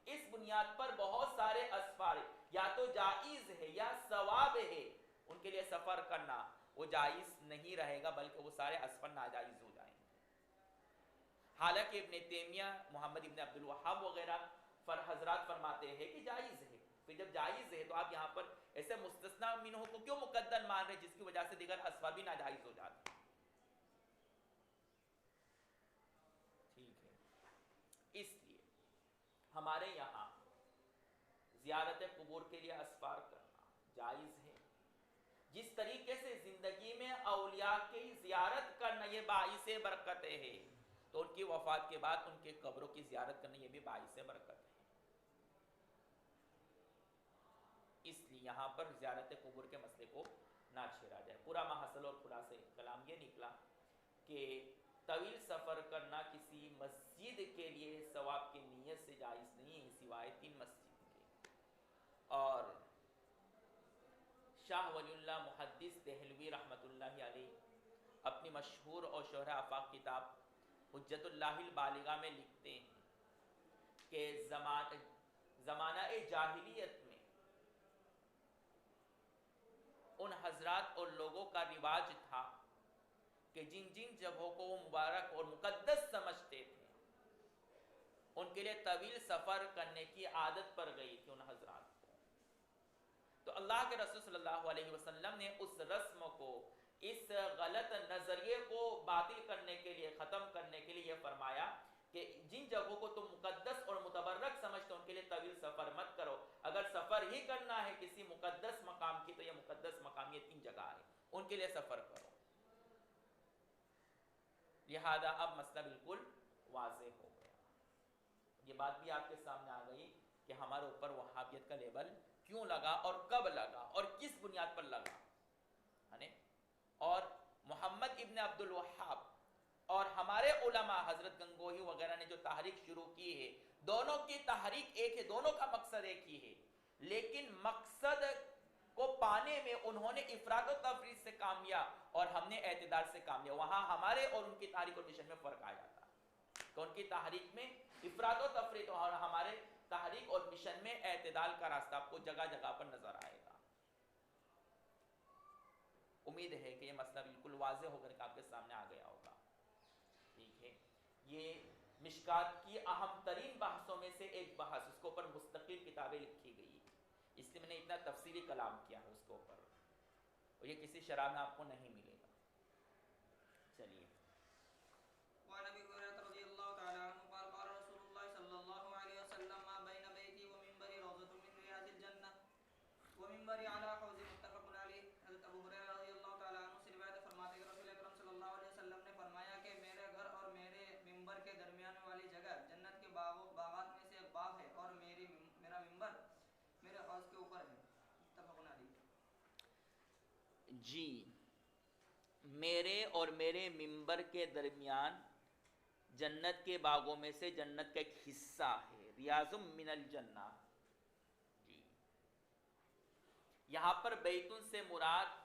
اس بنیاد پر بہت سارے اسفار یا تو جائز ہے یا ثواب ہے، ان کے لیے سفر کرنا وہ جائز نہیں رہے گا، بلکہ وہ سارے اسفار ناجائز ہو جائیں گے. حالانکہ ابن تیمیہ، محمد ابن عبد الوہاب وغیرہ حضرات فرماتے ہیں کہ جائز ہے. پھر جب جائز ہے تو آپ یہاں پر ایسے مستثنی منہ کو کیوں مقدر مان رہے جس کی وجہ سے دیگر اسفار بھی ناجائز ہو جاتے ہیں؟ ٹھیک ہے، اس لیے ہمارے یہاں زیارت قبور کے لیے اسفار کرنا جائز ہے. جس طریقے سے زندگی میں اولیاء کی زیارت کرنا یہ باعث برکت ہے، تو ان کی وفات کے بعد ان کے قبروں کی زیارت کرنا یہ بھی باعث برکت ہے. یہاں پر زیارت قبور کے مسئلے کو نہ چھیڑا جائے. پورا محصل اور خلاصے کلام یہ نکلا کہ طویل سفر کرنا کسی مسجد کے لیے ثواب کی نیت سے جائز نہیں ہے سوائے 3 مسجد کے. اور شاہ ولی اللہ محدث دہلوی رحمۃ اللہ علیہ اپنی مشہور اور شہرہ آفاق کتاب حجت اللہ البالغہ میں لکھتے ہیں کہ زمانہ جاہلیت میں ان حضرات اور لوگوں کا رواج تھا کہ جن جن جگہوں کو وہ مبارک اور مقدس سمجھتے تھے ان کے لیے طویل سفر کرنے کی عادت پڑ گئی تھی ان حضرات کو. تو اللہ کے رسول صلی اللہ علیہ وسلم نے اس رسم کو، اس غلط نظریے کو باطل کرنے کے لیے، ختم کرنے کے لیے یہ فرمایا کہ جن جگہوں کو تم مقدس اور متبرک سمجھتے ہو ان کے لیے طویل سفر مت کرو. اگر سفر ہی کرنا ہے کسی مقدس مقام کی تو یہ مقدس مقام یہ 3 جگہ ہے، ان کے لیے سفر کرو. لہذا اب مسئلہ بالکل واضح ہو گیا. یہ بات بھی آپ کے سامنے آ گئی کہ ہمارے اوپر وہابیت کا لیبل کیوں لگا اور کب لگا اور کس بنیاد پر لگا. اور محمد ابن عبد الوہاب اور ہمارے علماء حضرت گنگوہی وغیرہ نے جو تحریک شروع کی ہے، دونوں کی تحریک ایک ہے، دونوں کا مقصد ایک ہی ہے، لیکن مقصد کو پانے میں انہوں نے افراط و تفریط سے کام لیا اور ہم نے اعتدال سے کام لیا. وہاں ہمارے اور ان کی تحریک اور مشن میں فرق آ جاتا ہے کہ ان کی تحریک میں افراط و تفریط اور ہمارے تحریک اور مشن میں اعتدال کا راستہ آپ کو جگہ جگہ پر نظر آئے گا. امید ہے کہ یہ مسئلہ بالکل واضح ہو کر کے آپ کے سامنے آ گیا ہوگا. ٹھیک ہے، یہ مشکات کی اہم ترین بحثوں میں سے ایک بحث، اس کے اوپر مستقل کتابیں لکھی گئی، اس لیے میں نے اتنا تفصیلی کلام کیا ہے اس کے اوپر، اور یہ کسی شرح میں آپ کو نہیں ملے گا. چلیے. وعن ابي هريره رضي الله تعالى عنه قال قال رسول الله صلى الله عليه وسلم ما بين بيتي ومنبري روضة من رياض الجنة ومنبري على حوض متفق عليه. حضرت ابو ہریرہ رضی اللہ تعالی عنہ سے روایت فرماتے ہیں کہ رسول اکرم صلی اللہ علیہ وسلم نے فرمایا کہ میرے گھر اور میرے منبر کے درمیان والی جگہ جنت کے باغات میں سے ایک باغ ہے اور میرا منبر میرے حوض کے اوپر ہے. متفق علیہ. جی، میرے اور میرے منبر کے درمیان جنت کے باغوں میں سے جنت کا ایک حصہ ہے، ریاض من الجنہ. جی، یہاں پر بیتن سے مراد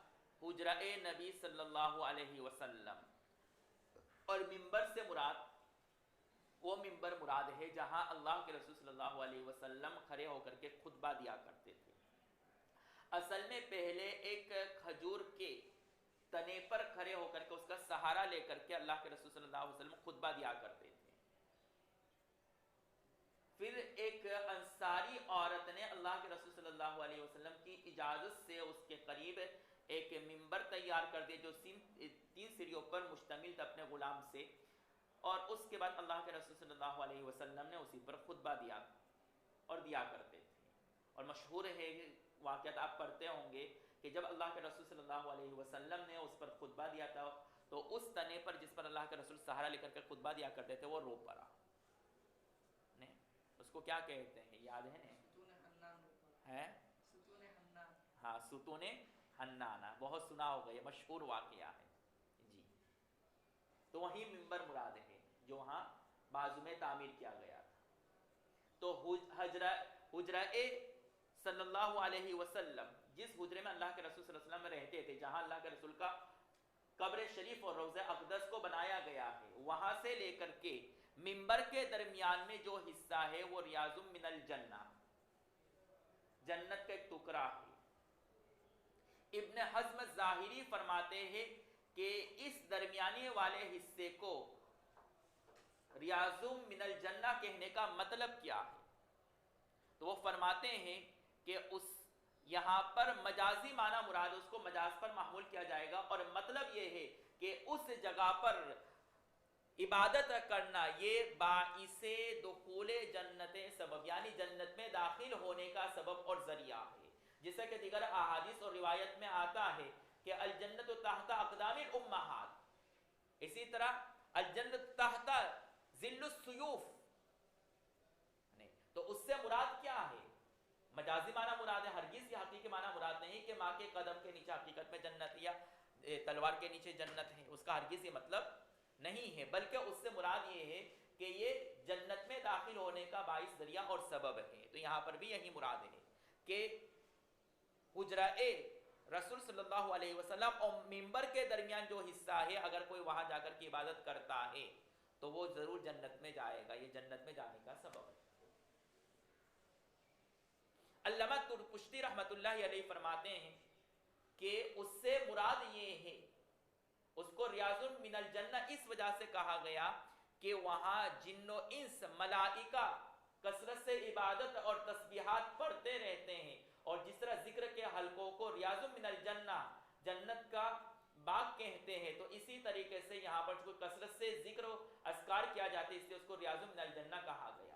حجرہ نبی صلی اللہ علیہ وسلم، اور منبر سے مراد وہ منبر مراد ہے جہاں اللہ کے رسول صلی اللہ علیہ وسلم کھڑے ہو کر کے خطبہ دیا کرتے تھے. اصل میں پہلے ایک کھجور کے تنے پر کھڑے ہو کر کے اس کا سہارا لے کر کے اللہ کے رسول صلی اللہ علیہ وسلم خطبہ دیا کرتے تھے. پھر ایک انصاری عورت نے اللہ کے رسول صلی اللہ علیہ وسلم کی اجازت سے اس کے قریب ایک منبر تیار کر دیا جو 3 سیڑھیوں پر مشتمل تھا اپنے غلام سے، اور اس کے بعد اللہ کے رسول صلی اللہ علیہ وسلم نے اسی پر خطبہ دیا اور دیا کرتے تھے. اور مشہور ہے واقعات آپ پڑھتے ہوں گے کہ جب اللہ کے رسول صلی اللہ علیہ وسلم نے اس پر خطبہ دیا تھا تو اس تنے پر جس پر اللہ کے رسول سہارا لے کر کے خطبہ دیا کرتے تھے وہ رو پڑا. اس کو کیا کہتے ہیں یاد ہے نا؟ ہاں، ستون حنانہ، بہت سنا ہوگا، یہ مشہور واقعہ ہے. جی، تو وہی منبر مراد ہے جو وہاں بازو میں تعمیر کیا گیا تھا. تو حجرہ صلی اللہ علیہ وسلم، جس حجرے میں اللہ کے رسول صلی اللہ علیہ وسلم رہتے تھے، جہاں اللہ کے رسول کا قبر شریف اور روضہ اقدس کو بنایا گیا ہے، وہاں سے لے کر کے منبر کے درمیان میں جو حصہ ہے وہ ریاض من الجنہ، جنت کا ایک ٹکڑا ہے. ابن حزم ظاہری فرماتے ہیں کہ اس درمیانی والے حصے کو ریاض من الجنہ کہنے کا مطلب کیا ہے. تو وہ فرماتے ہیں کہ اس یہاں پر مجازی معنی مراد، اس کو مجاز پر محمول کیا جائے گا، اور مطلب یہ ہے کہ اس جگہ پر عبادت کرنا یہ باعث دخول جنت سبب، یعنی جنت میں داخل ہونے کا سبب اور ذریعہ ہے. جیسا کہ دیگر احادیث اور روایت میں آتا ہے کہ الجنت تحت اقدام الامہات، اسی طرح الجنت تحت ظل السیوف. تو اس سے مراد کیا ہے؟ مجازی معنی مراد ہے، ہرگز یہ حقیقی معنی مراد نہیں کہ ماں کے قدم کے نیچے حقیقت میں جنت یا تلوار کے نیچے جنت ہے، اس کا ہرگز یہ مطلب نہیں ہے، بلکہ اس سے مراد یہ ہے کہ یہ جنت میں داخل ہونے کا باعث ذریعہ اور سبب ہے۔ تو یہاں پر بھی یہی مراد ہے کہ حجرہ رسول صلی اللہ علیہ وسلم اور ممبر کے درمیان جو حصہ ہے، اگر کوئی وہاں جا کر کی عبادت کرتا ہے تو وہ ضرور جنت میں جائے گا، یہ جنت میں جانے کا سبب ہے۔ علامہ ترپشتی رحمت اللہ علیہ فرماتے ہیں کہ اس سے مراد یہ ہے، اس کو ریاض من الجنہ اس وجہ سے کہا گیا کہ وہاں جن و انس ملائکہ کثرت سے عبادت اور تسبیحات پڑھتے رہتے ہیں، اور جس طرح ذکر کے حلقوں کو ریاض من الجنہ جنت کا باغ کہتے ہیں، تو اسی طریقے سے یہاں پر کوئی کثرت سے ذکر و اذکار کیا جاتا ہے، اس لیے اس کو ریاض من الجنہ کہا گیا۔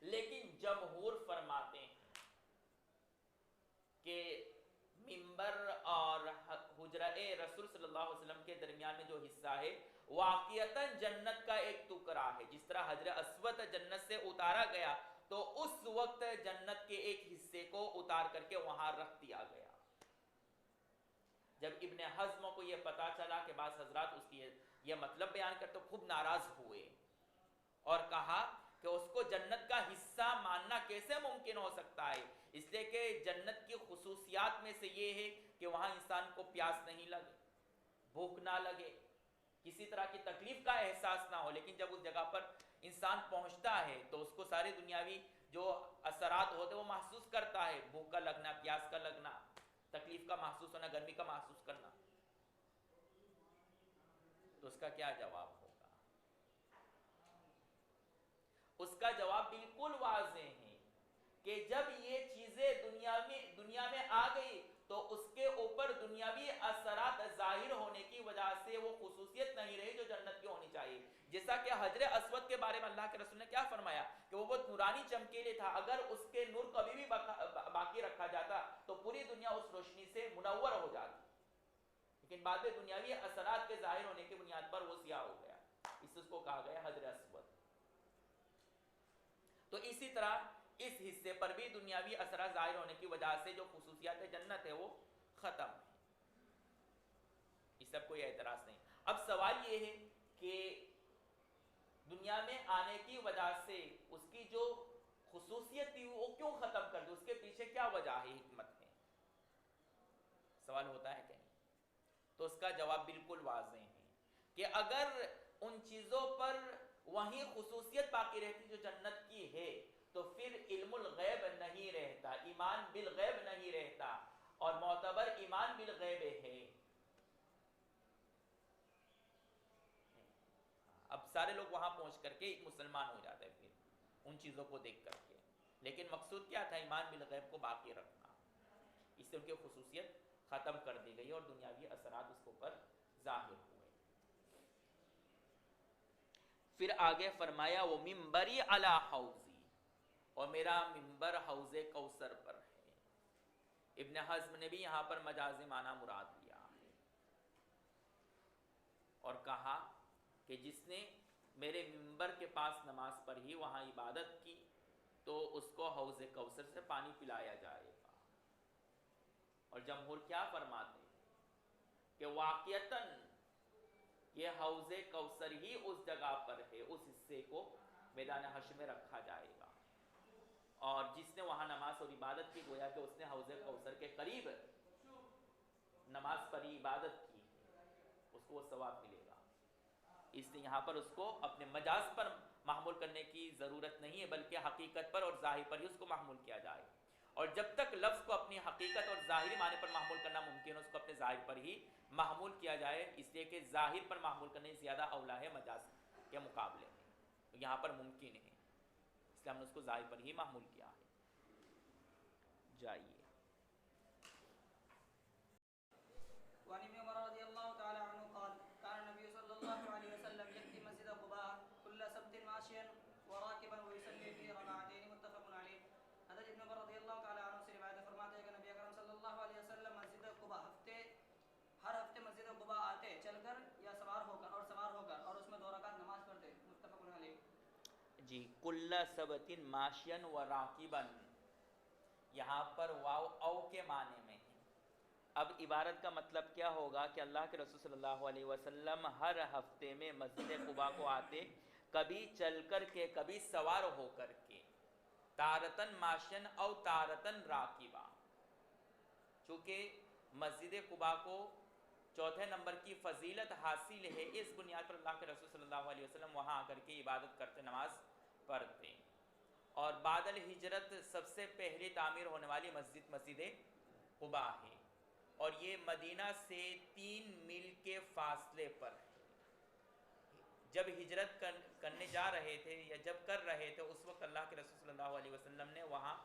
لیکن جمہور فرماتے ہیں کہ منبر اور حجرہ رسول صلی اللہ علیہ وسلم کے درمیان میں جو حصہ ہے واقعتاً جنت کا ایک ٹکڑا ہے، جس طرح حجر اسود جنت سے اتارا گیا تو اس وقت جنت کے ایک حصے کو اتار کر کے وہاں رکھ دیا گیا۔ جب ابن حزم کو یہ پتا چلا کہ بعض حضرات اس کی یہ مطلب بیان کرتے خوب ناراض ہوئے اور کہا کہ اس کو جنت کا حصہ ماننا کیسے ممکن ہو سکتا ہے، اس لیے کہ جنت کی خصوصیات میں سے یہ ہے کہ وہاں انسان کو پیاس نہیں لگے، بھوک نہ لگے، کسی طرح کی تکلیف کا احساس نہ ہو۔ لیکن جب اس جگہ پر انسان پہنچتا ہے تو اس کو سارے دنیاوی جو اثرات ہوتے ہیں وہ محسوس کرتا ہے، بھوک کا لگنا، پیاس کا لگنا، تکلیف کا محسوس ہونا، گرمی کا محسوس کرنا۔ تو اس کا کیا جواب ہوگا؟ اس کا جواب بالکل واضح ہے کہ جب یہ چیزیں دنیا میں آ گئی تو اس کے اوپر دنیاوی اثرات ظاہر ہونے کی وجہ سے وہ خصوصیت نہیں رہی جو جنت کی ہونی چاہیے۔ جیسا کہ حجر اسود کے بارے میں اللہ کے رسول نے کیا فرمایا کہ وہ بہت نورانی چمکیلے تھا، اگر اس کے نور کبھی بھی باقی رکھا جاتا تو پوری دنیا اس روشنی سے منور ہو جاتی، لیکن بعد میں دنیاوی اثرات کے ظاہر ہونے کی بنیاد پر وہ سیاہ ہو گیا، اس کو کہا گیا حجر اسود۔ تو اسی طرح اس حصے پر بھی دنیاوی اثرات ظاہر ہونے کی وجہ سے جو خصوصیات جنت ہے وہ ختم ہے، اس سب کوئی اعتراض نہیں۔ اب سوال یہ ہے کہ دنیا میں آنے کی وجہ سے اس کی جو خصوصیت تھی وہ کیوں ختم کر دی، اس کے پیچھے کیا وجہ ہے، حکمت ہے؟ سوال ہوتا ہے کہ نہیں؟ تو اس کا جواب بالکل واضح ہے کہ اگر ان چیزوں پر وہی خصوصیت باقی رہتی جو جنت کی ہے تو پھر علم الغیب نہیں رہتا، ایمان بالغیب نہیں رہتا، اور معتبر ایمان بالغیب ہے۔ اب سارے لوگ وہاں پہنچ کر کے مسلمان ہو جاتے ہیں پھر ان چیزوں کو دیکھ کر کے، لیکن مقصود کیا تھا؟ ایمان بالغیب کو باقی رکھنا، اس سے ان کی خصوصیت ختم کر دی گئی اور دنیاوی اثرات اس کے اوپر ظاہر ہوئے۔ پھر آگے فرمایا وہ ممبری علی حوضی، اور میرا ممبر حوض کوثر پر ہے۔ ابن حزم نے بھی یہاں پر مجازی معنی مراد لیا ہے اور کہا کہ جس نے میرے ممبر کے پاس نماز پڑھی، وہاں عبادت کی، تو اس کو حوض کوثر سے پانی پلایا جائے گا۔ اور جمہور کیا فرماتے کہ واقعتاً یہ حوض کوثر ہی اس جگہ پر ہے، اس حصے کو میدان حشر میں رکھا جائے گا، اور جس نے وہاں نماز اور عبادت کی گویا کہ اس نے حوض کوثر کے قریب نماز پڑھی، عبادت کی، اس کو وہ ثواب ملے گا۔ اس لیے یہاں پر اس کو اپنے مجاز پر محمول کرنے کی ضرورت نہیں ہے، بلکہ حقیقت پر اور ظاہر پر ہی اس کو محمول کیا جائے، اور جب تک لفظ کو اپنی حقیقت اور ظاہری معنی پر محمول کرنا ممکن ہے، اس کو اپنے ظاہر پر ہی محمول کیا جائے، اس لیے کہ ظاہر پر محمول کرنے زیادہ اولا ہے مجاز کے مقابلے میں، تو یہاں پر ممکن ہے، اس لیے ہم نے اس کو ظاہر پر ہی محمول کیا ہے۔ جائیے وعن ابن عمر رضی اللہ تعالی عنہ قال كان النبي صلى الله عليه وسلم يأتي مسجد قباء كل سبت ماشيا وراكبا ويصلي فيه ركعتين متفق عليه۔ حضرت ابن عمر رضی اللہ تعالی عنہ سے روایت فرماتے ہیں کہ نبی اکرم صلی اللہ علیہ وسلم مسجد قباء ہر ہفتے مسجد قباء آتے، چل کر یا سوار ہو کر اور اس میں 2 رکعت نماز پڑھتے، متفق علیہ۔ جی، کل سبت ماشین و راکبن، یہاں پر واو او کے معنی میں ہے۔ اب عبارت کا مطلب کیا ہوگا کہ اللہ کے رسول صلی اللہ علیہ وسلم ہر ہفتے میں مسجد قباء کو آتے، کبھی چل کر کے کبھی سوار ہو کر کے، تارتن ماشن او تارتن راکبا۔ چونکہ مسجد قباء کو چوتھے نمبر کی فضیلت حاصل ہے، اس بنیاد پر اللہ کے رسول صلی اللہ علیہ وسلم وہاں آ کر کے عبادت کرتے، نماز پڑھتے۔ اور بعد الہجرت سب سے پہلے تعمیر ہونے والی مسجد قباء ہے، اور یہ مدینہ سے 3 میل کے فاصلے پر ہے۔ جب ہجرت کرنے جا رہے تھے یا جب کر رہے تھے، اس وقت اللہ کے رسول صلی اللہ علیہ وسلم نے وہاں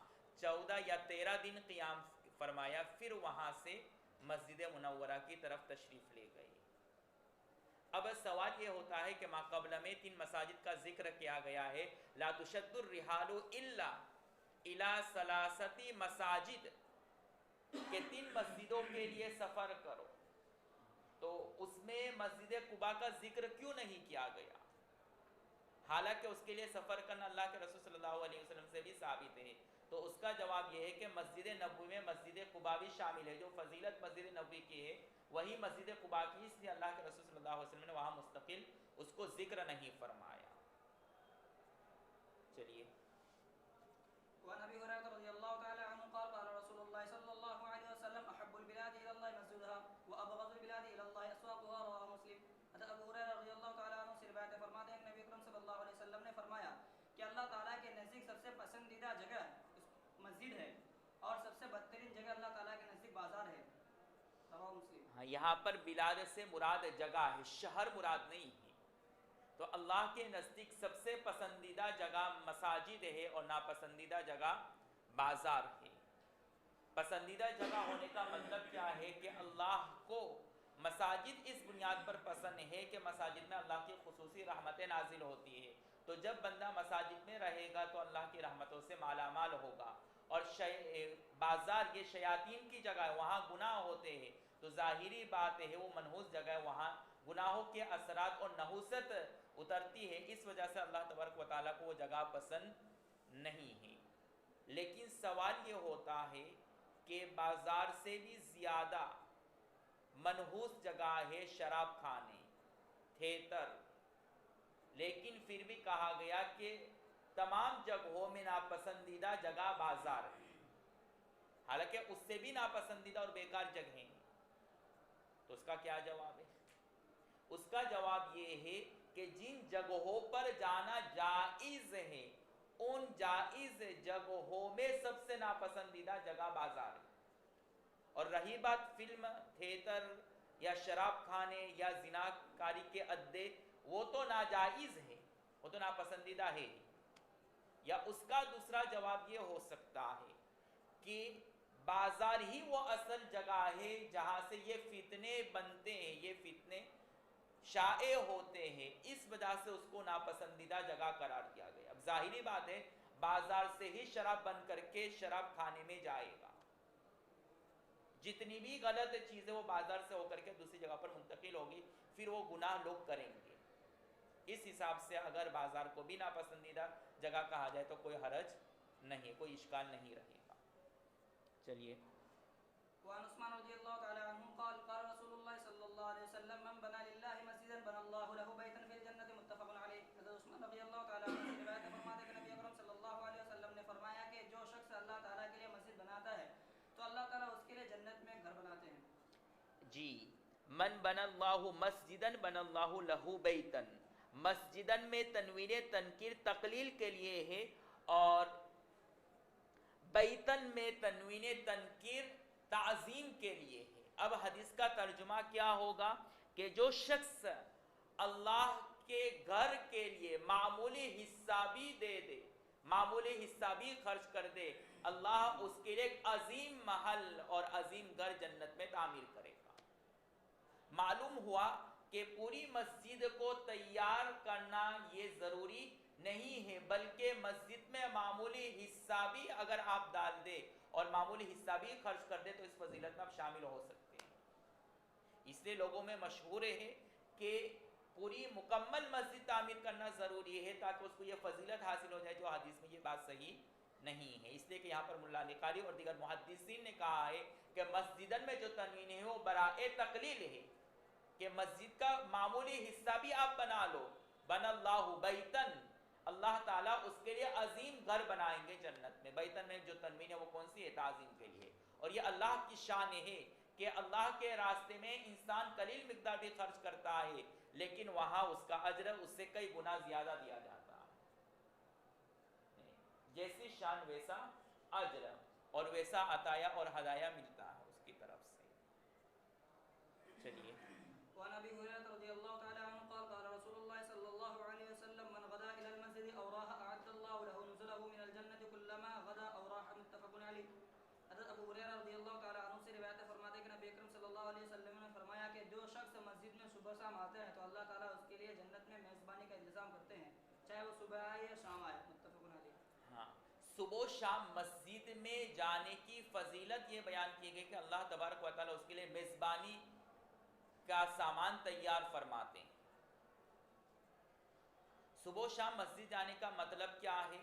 14 یا 13 دن قیام فرمایا، پھر وہاں سے مسجد منورہ کی طرف تشریف لے گئے۔ اب سوال یہ ہوتا ہے کہ ما قبل میں 3 مساجد کا ذکر کیا گیا ہے، لا تشد الرحال الا الى 3 مساجد، کہ 3 مسجدوں کے لیے سفر کرو، تو اس میں مسجد قباء کا ذکر کیوں نہیں کیا گیا؟ حالانکہ اس کے لیے سفر کرنا اللہ کے رسول صلی اللہ علیہ وسلم سے بھی ثابت ہے۔ تو اس کا جواب یہ ہے کہ مسجد نبوی میں مسجد قباء بھی شامل ہے، جو فضیلت مسجد نبوی کی ہے وہی مسجد قباء کی، اس لیے اللہ کے رسول صلی اللہ علیہ وسلم نے وہاں مستقل اس کو ذکر نہیں فرمایا۔ چلیے، وعن ابي هريره رضي الله تعالى عنه قال قال رسول الله صلى الله عليه وسلم احب البلاد الى الله مسجدها وابغض البلاد الى الله اسواقها، رواه مسلم۔ حضرت ابو ہریرہ رضی اللہ تعالی عنہ سے روایت فرماتے ہیں کہ نبی اکرم صلی اللہ علیہ وسلم نے فرمایا کہ اللہ تعالیٰ کے نزدیک سب سے پسندیدہ جگہ مسجد ہے، اور سب سے بدترین جگہ اللہ تعالیٰ کے نزدیک بازار ہے، رواه مسلم۔ ہاں، یہاں پر بلاد سے مراد جگہ ہے، شہر مراد نہیں ہے۔ تو اللہ کے نزدیک سب سے پسندیدہ جگہ مساجد ہے اور ناپسندیدہ جگہ بازار ہے۔ پسندیدہ جگہ ہونے کا مطلب کیا ہے کہ اللہ کو مساجد اس بنیاد پر پسند ہے کہ مساجد میں اللہ کی خصوصی رحمتیں نازل ہوتی ہے، تو جب بندہ مساجد میں رہے گا تو اللہ کی رحمتوں سے مالا مال ہوگا۔ اور بازار یہ شیاطین کی جگہ ہے، وہاں گناہ ہوتے ہیں، تو ظاہری بات ہے وہ منحوس جگہ ہے، وہاں گناہوں کے اثرات اور نحوست اترتی ہے، اس وجہ سے اللہ تبارک و تعالیٰ کو وہ جگہ پسند نہیں ہے۔ لیکن سوال یہ ہوتا ہے کہ بازار سے بھی زیادہ منحوس جگہ ہے شراب خانے، تھیٹر، لیکن پھر بھی کہا گیا کہ تمام جگہوں میں ناپسندیدہ جگہ بازار ہے، حالانکہ اس سے بھی ناپسندیدہ اور بیکار جگہیں ہیں۔ تو اس کا کیا جواب ہے؟ اس کا جواب یہ ہے کہ جن جگہوں پر جانا جائز ہے، ان جائز جگہوں میں سب سے ناپسندیدہ جگہ بازار ہے۔ اور رہی بات فلم، تھیٹر یا شراب خانے یا زناکاری کے اڈے، وہ تو ناجائز ہے، وہ تو ناپسندیدہ ہے۔ یا اس کا دوسرا جواب یہ ہو سکتا ہے کہ بازار ہی وہ اصل جگہ ہے جہاں سے یہ فتنے بنتے ہیں، یہ فتنے شائع ہوتے ہیں، اس وجہ سے اس کو ناپسندیدہ جگہ قرار دیا گیا۔ اب ظاہری بات ہے بازار سے ہی شراب بن کر کے شراب خانے میں جائے گا، جتنی بھی غلط چیزیں وہ بازار سے ہو کر کے دوسری جگہ پر منتقل ہوگی، پھر وہ گناہ لوگ کریں گے۔ اس حساب سے اگر بازار کو بھی ناپسندیدہ جگہ کہا جائے تو کوئی حرج نہیں، کوئی اشکال نہیں رہے گا۔ چلیے، وعن عثمان رضی اللہ تعالی عنہ قال قال رسول اللہ صلی اللہ علیہ وسلم من بنى للہ مسجدا بنى اللہ له بیتا فی الجنۃ، متفق علیہ۔ حضرت عثمان رضی اللہ تعالی عنہ سے روایت فرماتے ہیں کہ نبی اکرم صلی اللہ علیہ وسلم نے فرمایا کہ جو شخص اللہ تعالیٰ کے لیے مسجد بناتا ہے تو اللہ تعالیٰ اس کے لیے جنت میں گھر بناتے ہیں۔ جی، من بن اللہ مسجدن بن اللہ لہو بیتن، مسجدن میں تنوین تنکیر تقلیل کے لیے ہے، اور بیتن میں تنوین تنکیر تعظیم کے لیے ہے۔ اب حدیث کا ترجمہ کیا ہوگا کہ جو شخص اللہ کے گھر کے لیے معمولی حصہ بھی دے دے، معمولی حصہ بھی خرچ کر دے، اللہ اس کے لیے ایک عظیم محل اور عظیم گھر جنت میں تعمیر کرے گا۔ معلوم ہوا کہ پوری مسجد کو تیار کرنا یہ ضروری نہیں ہے، بلکہ مسجد میں معمولی حصہ بھی اگر آپ ڈال دے اور معمولی حصہ بھی خرچ کر دے تو اس فضیلت میں آپ شامل ہو سکتے ہیں۔ اس لیے لوگوں میں مشہور ہے کہ پوری مکمل مسجد تعمیر کرنا ضروری ہے تاکہ اس کو یہ فضیلت حاصل ہو جائے جو حدیث میں یہ بات صحیح نہیں ہے، اس لیے کہ یہاں پر ملا علی قاری اور دیگر محدثین نے کہا ہے کہ مسجدن میں جو تنوین ہے وہ برائے تقلیل ہے، کہ مسجد کا معمولی حصہ بھی آپ بنا لو، بن اللہ بیتن، اللہ تعالیٰ اس کے لیے عظیم گھر بنائیں گے جنت میں. بیتن میں جو تنوین ہے وہ کون سی ہے؟ تعظیم کے لیے. اور یہ اللہ کی شان ہے کہ اللہ کے راستے میں انسان قلیل مقدار بھی خرچ کرتا ہے لیکن وہاں اس کا اجر اس سے کئی گنا زیادہ دیا جاتا ہے. جیسی شان ویسا اجر اور ویسا عطایا اور ہدایہ ملتا ہے اس کی طرف سے. چلیے. وعن ابي هريره رضي الله تعالى عنه قال قال رسول الله صلى الله عليه وسلم من غدا الى المسجد او راح اعد الله له نزله من الجنه كلما غدا او راح. متفق عليه. حضرت ابو ہریرہ رضی اللہ تعالی عنہ سے روایت ہے، فرماتے ہیں کہ نبی اکرم صلی اللہ علیہ وسلم نے فرمایا کہ جو شخص مسجد میں صبح شام آتے ہیں تو اللہ تعالیٰ اس کے لیے جنت میں میزبانی کا انتظام کرتے ہیں، چاہے وہ صبح آئے یا شام آئے. متفق علیہ. ہاں، صبح و شام مسجد میں جانے کی فضیلت یہ بیان کی گئی کہ اللہ تبارک و تعالیٰ اس کے لیے میزبانی کا سامان تیار فرماتے ہیں. صبح و شام مسجد جانے کا مطلب کیا ہے؟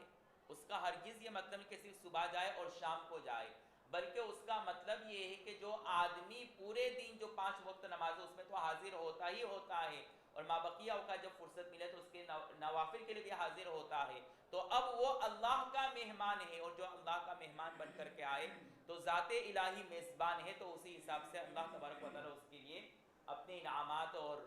اس کا ہرگز یہ مطلب کہ صرف صبح جائے اور شام کو جائے، بلکہ اس کا مطلب یہ ہے کہ جو آدمی پورے دن جو 5 وقت نماز ہے اس میں تو حاضر ہوتا ہی ہوتا ہے، اور مابقیہ اوقات جب فرصت ملے تو اس کے نوافل کے لیے بھی حاضر ہوتا ہے، تو اب وہ اللہ کا مہمان ہے، اور جو اللہ کا مہمان بن کر کے آئے تو ذات الہی میزبان ہے، تو اسی حساب سے اللہ تبارک و تعالیٰ اس کے لیے اپنے انعامات اور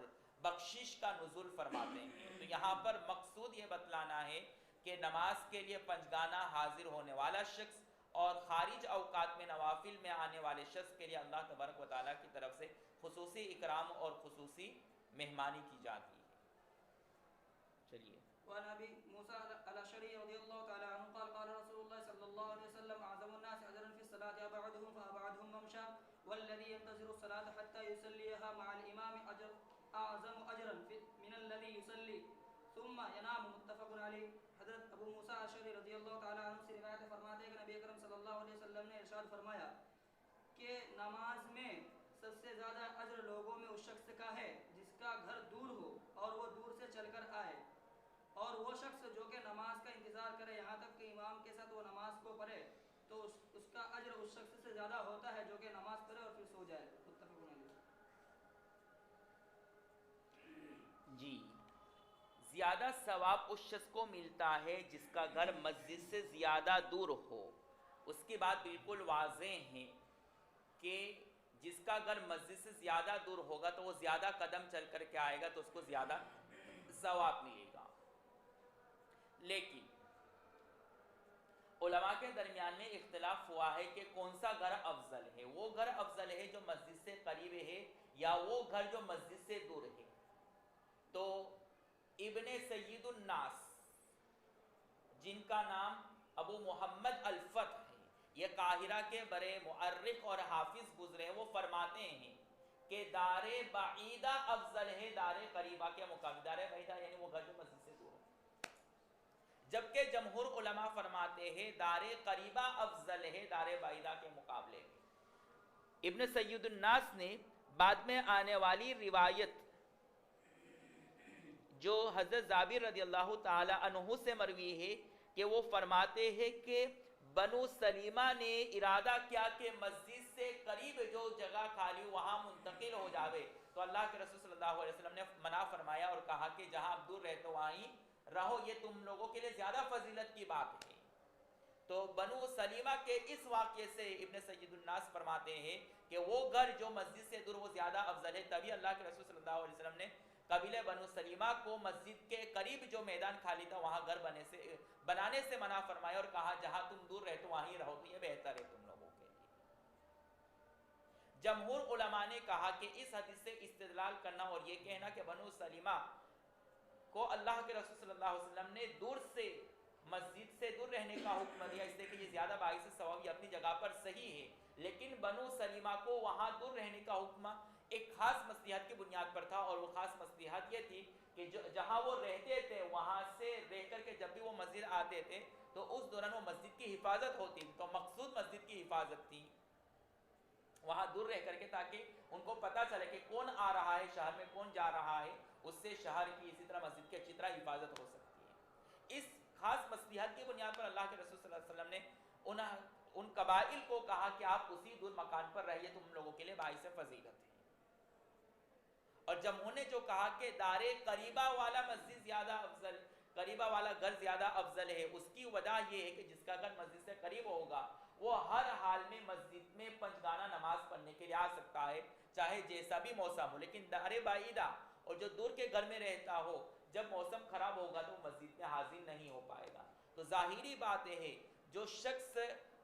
بخشش کا نزول فرماتے ہیں. تو یہاں پر مقصود یہ بتلانا ہے کہ نماز کے لیے پنجگانہ حاضر ہونے والا شخص اور خارج اوقات میں نوافل میں آنے والے شخص کے لیے اللہ تبارک و تعالیٰ کی طرف سے خصوصی اکرام اور خصوصی مہمانی کی جاتی ہے. چلیے. وعن ابي موسى الاشعري رضي الله تعالى عنه قال قال رسول الله صلى الله عليه وسلم اعظم الناس اجرا في الصلاه ابعدهم فابعدهم ممشى والذي ينتظر الصلاه حتى يصليها مع الامام اجر اعظم اجرا من الذي يصلي ثم ينام. متفق علیہ. حضرت ابو موسیٰ اشعری رضی اللہ تعالی عنہ سے روایت فرماتے ہیں کہ نبی اکرم صلی اللہ علیہ وسلم نے ارشاد فرمایا کہ نماز میں سب سے زیادہ اجر لوگوں میں اس شخص کا ہے جس کا گھر دور ہو اور وہ دور سے چل کر آئے، اور وہ شخص جو کہ نماز کا انتظار کرے یہاں تک کہ امام کے ساتھ وہ نماز کو پڑھے تو اس کا اجر اس شخص سے زیادہ ہوتا ہے جو کہ نماز پڑھے اور پھر سو جائے. متفق علیہ. جی، زیادہ ثواب اس شخص کو ملتا ہے جس کا گھر مسجد سے زیادہ دور ہو. اس کی بات بالکل واضح ہے کہ جس کا گھر مسجد سے زیادہ دور ہوگا تو وہ زیادہ قدم چل کر کے آئے گا تو اس کو زیادہ ثواب ملے گا. لیکن علماء کے درمیان میں اختلاف ہوا ہے کہ کون سا گھر افضل ہے. وہ گھر افضل ہے جو مسجد سے قریب ہے یا وہ گھر جو مسجد سے دور ہے. تو ابن سید الناس جن کا نام ابو محمد الفتح ہے، یہ قاہرہ کے بڑے مؤرخ اور حافظ گزرے، وہ فرماتے ہیں کہ دار بعیدہ افضل ہے دار قریبہ کے مقابلے. دار بعیدہ یعنی وہ گھر جو مسجد سے دور ہو، جبکہ جمہور علماء فرماتے ہیں دار قریبہ افضل ہے دار بعیدہ کے مقابلے میں. ابن سید الناس نے بعد میں آنے والی روایت جو حضرت جابر رضی اللہ تعالی عنہ سے مروی ہے کہ وہ فرماتے ہیں کہ بنو سلیمہ نے ارادہ کیا کہ مسجد سے قریب جو جگہ خالی وہاں منتقل ہو جاوے، تو اللہ کے رسول صلی اللہ علیہ وسلم نے منع فرمایا اور کہا کہ جہاں آپ دور رہتے وہیں رہو، یہ تم لوگوں کے لیے زیادہ فضیلت کی بات ہے. تو بنو سلیمہ کے اس واقعے سے ابن سید الناس فرماتے ہیں کہ وہ گھر جو مسجد سے دور وہ زیادہ افضل ہے. تبھی اللہ کے رسول صلی اللہ علیہ وسلم نے قبیلہ بنو سلیمہ کو مسجد کے قریب جو میدان خالی تھا وہاں گھر بنانے سے منع فرمایا اور کہا جہاں تم دور رہتے وہیں رہو، تو یہ بہتر ہے تم لوگوں کے لیے. جمہور علماء نے کہا کہ اس حدیث سے استدلال کرنا اور یہ کہنا کہ بنو سلیمہ کو اللہ کے رسول صلی اللہ علیہ وسلم نے دور سے مسجد سے دور رہنے کا حکم دیا، اس لیے کہ یہ زیادہ باعث ثواب، یہ اپنی جگہ پر صحیح ہے. لیکن بنو سلیمہ کو وہاں دور رہنے کا حکم ایک خاص مصلحت کی بنیاد پر تھا، اور وہ خاص مصلحت یہ تھی کہ جہاں وہ رہتے تھے وہاں سے رہ کر کے جب بھی وہ مسجد آتے تھے تو اس دوران وہ مسجد کی حفاظت ہوتی تھی. تو مقصود مسجد کی حفاظت تھی وہاں دور رہ کر کے، تاکہ ان کو پتہ چلے کہ کون آ رہا ہے شہر میں، کون جا رہا ہے، اس سے شہر کی اسی طرح مسجد کی اچھی طرح حفاظت ہو سکتی ہے. اس خاص مصلحت کی بنیاد پر اللہ کے رسول صلی اللہ علیہ وسلم نے ان قبائل کو کہا کہ آپ اسی دور مکان پر رہیے، تم لوگوں کے لیے باعث فضیلت ہے. اور جب انہوں نے جو کہا کہ دار قریبہ والا مسجد زیادہ افضل، قریبہ والا گھر زیادہ افضل ہے، اس کی وجہ یہ ہے کہ جس کا گھر مسجد سے قریب ہوگا وہ ہر حال میں مسجد میں پنجگانہ نماز پڑھنے کے لیے آ سکتا ہے، چاہے جیسا بھی موسم ہو. لیکن دار بعیدہ اور جو دور کے گھر میں رہتا ہو، جب موسم خراب ہوگا تو وہ مسجد میں حاضر نہیں ہو پائے گا. تو ظاہری بات ہے جو شخص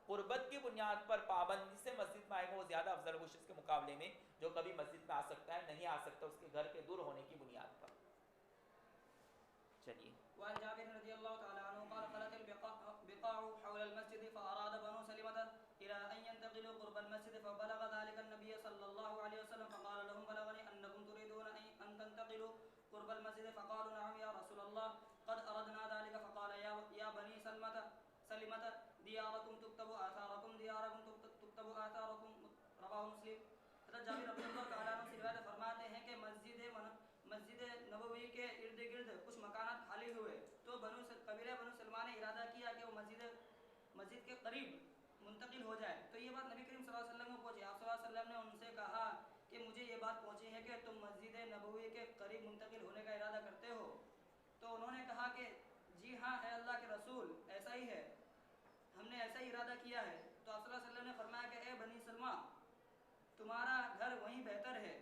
قربت کی بنیاد پر پابندی سے مسجد میں آئے گا وہ زیادہ افضل ہے اس شخص کے مقابلے میں جو کبھی مسجد میں آ سکتا ہے، نہیں آ سکتا اس کے گھر کے دور ہونے کی بنیاد پر. چلیے. وعن جابر رضي الله تعالى عنه قال خلت البقاع حول المسجد فأراد بنو سلمة إلى أن ينتقلوا قرب المسجد فبلغ ذلك النبي صلى الله عليه وسلم فقال لهم بلغني أنكم تريدون أن تنتقلوا قرب المسجد فقالوا نعم يا رسول الله قد أردنا ذلك فقال يا بني سلمة دياركم تكتب آثاركم تكتب آثاركم رواه مسلم. حضرت جابر رضی اللہ تعالیٰ عنہ سے روایت فرماتے ہیں کہ مسجد نبوی کے ارد گرد کچھ مکانات خالی ہوئے تو قبیلہ بنو سلمہ نے ارادہ کیا کہ وہ مسجد کے قریب منتقل ہو جائے. تو یہ بات نبی کریم صلی اللہ علیہ وسلم کو پہنچی. آپ صلی اللہ علیہ وسلم نے ان سے کہا کہ مجھے یہ بات پہنچی ہے کہ تم مسجد نبوی کے قریب منتقل ہونے کا ارادہ کرتے ہو. تو انہوں نے کہا کہ جی ہاں اے اللہ کے رسول ایسا ہی ہے، ہم نے ایسا ہی ارادہ کیا ہے. تو آپ صلی اللہ علیہ وسلم نے فرمایا کہ اے بنی سلمہ تمہارا گھر وہیں بہتر ہے،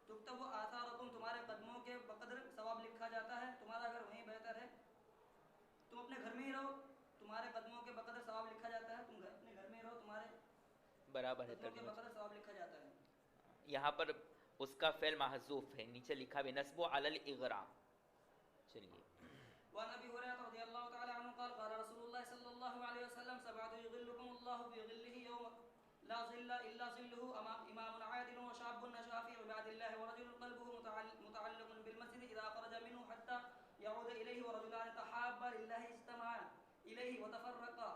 تکتب آثارکم تمہارے قدموں کے بقدر ثواب لکھا جاتا ہے، تمہارا گھر وہیں بہتر ہے، تم اپنے گھر میں ہی رہو، تمہارے قدموں کے بقدر ثواب لکھا جاتا ہے، تم اپنے گھر میں ہی رہو، تمہارے برابر ہے قدموں کے ترجمہ. بقدر ثواب لکھا جاتا ہے. یہاں پر اس کا فعل محذوف ہے، نیچے لکھا ہے نصب علی الاغراء. چلیے. وعن ابي هريره رضي الله تعالى عنه قال قال رسول الله صلى الله عليه وسلم سبعه يظلكم الله في ظله يوم لا ظل الا ظله امام عادل وشاب نشا في عباد الله ورجل قلبه متعلق بالمسجد اذا خرج منه حتى يعود اليه ورجلان تحابا لله اجتمعا اليه وتفرقا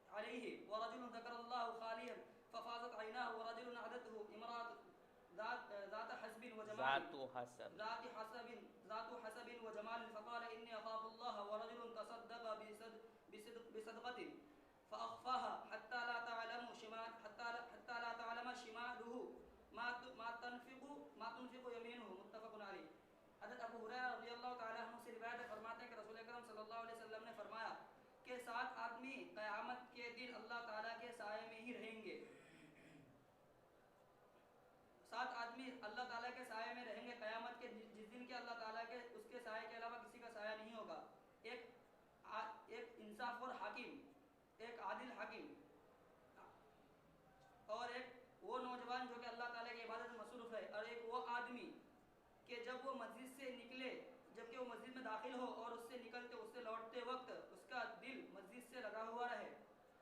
عليه ورجل ذكر الله خاليا ففاضت عيناه ورجل عدته امراه ذات حسب وجمال ذات حسب وجمال فقال إني أخاف الله ورجل تصدق بصدقة فأخفاها حتى لا تعلم شماله ما تنفق يمينه متفق عليه. حضرت ابو ہریرہ رضی اللہ تعالیٰ عنہ سے روایت فرماتے ہیں کہ رسول اکرم صلی اللہ علیہ وسلم نے فرمایا کہ 7 آدمی قیامت کے دن اللہ تعالیٰ کے سائے میں ہی رہیں گے. 7 آدمی اللہ تعالیٰ کے سائے میں رہیں گے قیامت کے جس دن کے اللہ تعالیٰ کے اس کے سائے کے علاوہ کسی کا سایہ نہیں ہوگا. ایک انصاف اور حاکم، ایک عادل حاکم، اور ایک وہ نوجوان جو کہ اللہ تعالیٰ کی عبادت میں مصروف ہے، اور ایک وہ آدمی کہ جب وہ مسجد سے نکلے، جبکہ وہ مسجد میں داخل ہو اور اس سے نکلتے اس سے لوٹتے وقت اس کا دل مسجد سے لگا ہوا رہے.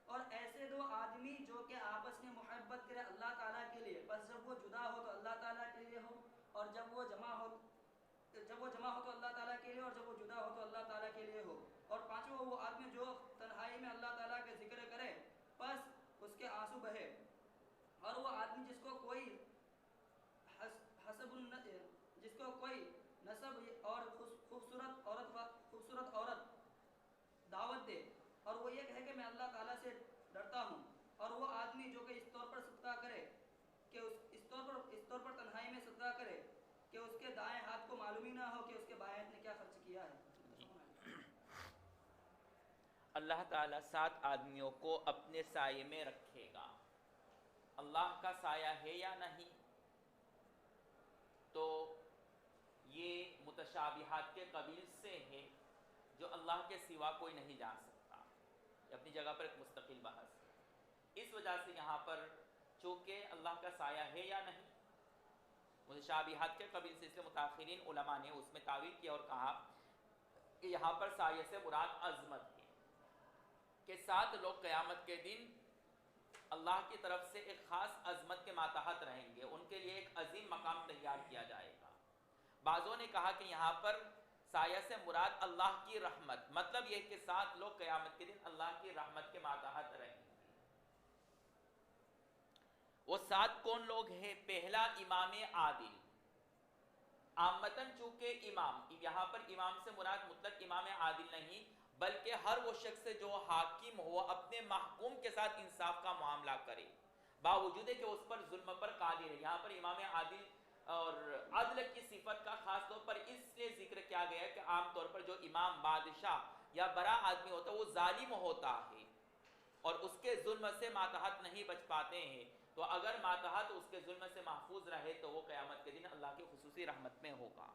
اور ایسے 2 آدمی جو کہ آپس میں محبت کرے اللہ تعالیٰ کے لیے، بس جب وہ جدا ہو تو اللہ تعالیٰ کے لیے ہو، اور جب وہ جمع ہو تو اللہ تعالیٰ کے لیے، اور جب وہ جدا ہو تو اللہ تعالیٰ کے لیے ہو. اور 5واں وہ آدمی جو تنہائی میں اللہ تعالیٰ کے ذکر کرے بس اس کے آنسو بہے. اور وہ آدمی جس کو کوئی نسب اور خوبصورت عورت دعوت دے اور وہ یہ کہے کہ میں اللہ تعالیٰ سے ڈرتا ہوں، اور وہ آدمی جو کہ اس طور پر صدقہ کرے کہ اس طور پر تنہائی میں صدقہ کرے کہ اس کے دائیں ہاتھ کو معلوم ہی نہ ہو کہ اس کے بائیں ہاتھ نے کیا خرچ کیا ہے. اللہ تعالیٰ 7 آدمیوں کو اپنے سائے میں رکھے گا. اللہ کا سایہ ہے یا نہیں، تو یہ متشابہات کے قبیل سے ہے جو اللہ کے سوا کوئی نہیں جان سکتا. یہ اپنی جگہ پر ایک مستقل بحث ہے. اس وجہ سے یہاں پر چونکہ اللہ کا سایہ ہے یا نہیں متشابہات کے قبیل سے، اس لیے متاخرین علماء نے اس میں تعویل کیا اور کہا کہ یہاں پر سایہ سے مراد عظمت ہے، کہ 7 لوگ قیامت کے دن اللہ کی طرف سے ایک خاص عظمت کے ماتحت رہیں گے، ان کے لیے ایک عظیم مقام تیار کیا جائے گا. بعضوں نے کہا کہ یہاں پر سایہ سے مراد اللہ کی رحمت، مطلب یہ کہ 7 لوگ قیامت کے دن اللہ کی رحمت کے ماتحت رہیں گے. وہ 7 کون لوگ ہیں؟ پہلا امام عادل. عامتاً چونکہ امام، یہاں پر امام سے مراد مطلق امام عادل نہیں بلکہ ہر وہ شخص جو حاکم ہو اپنے محکوم کے ساتھ انصاف کا معاملہ کرے، باوجود کہ اس پر ظلم پر قادر ہے۔ یہاں پر امام عادل اور عدل کی صفت کا خاص طور پر اس لیے ذکر کیا گیا ہے کہ عام طور پر جو امام بادشاہ یا بڑا آدمی ہوتا ہے وہ ظالم ہوتا ہے اور اس کے ظلم سے ماتحت نہیں بچ پاتے ہیں، تو اگر ماتحت اس کے ظلم سے محفوظ رہے تو وہ قیامت کے دن اللہ کی خصوصی رحمت میں ہوگا۔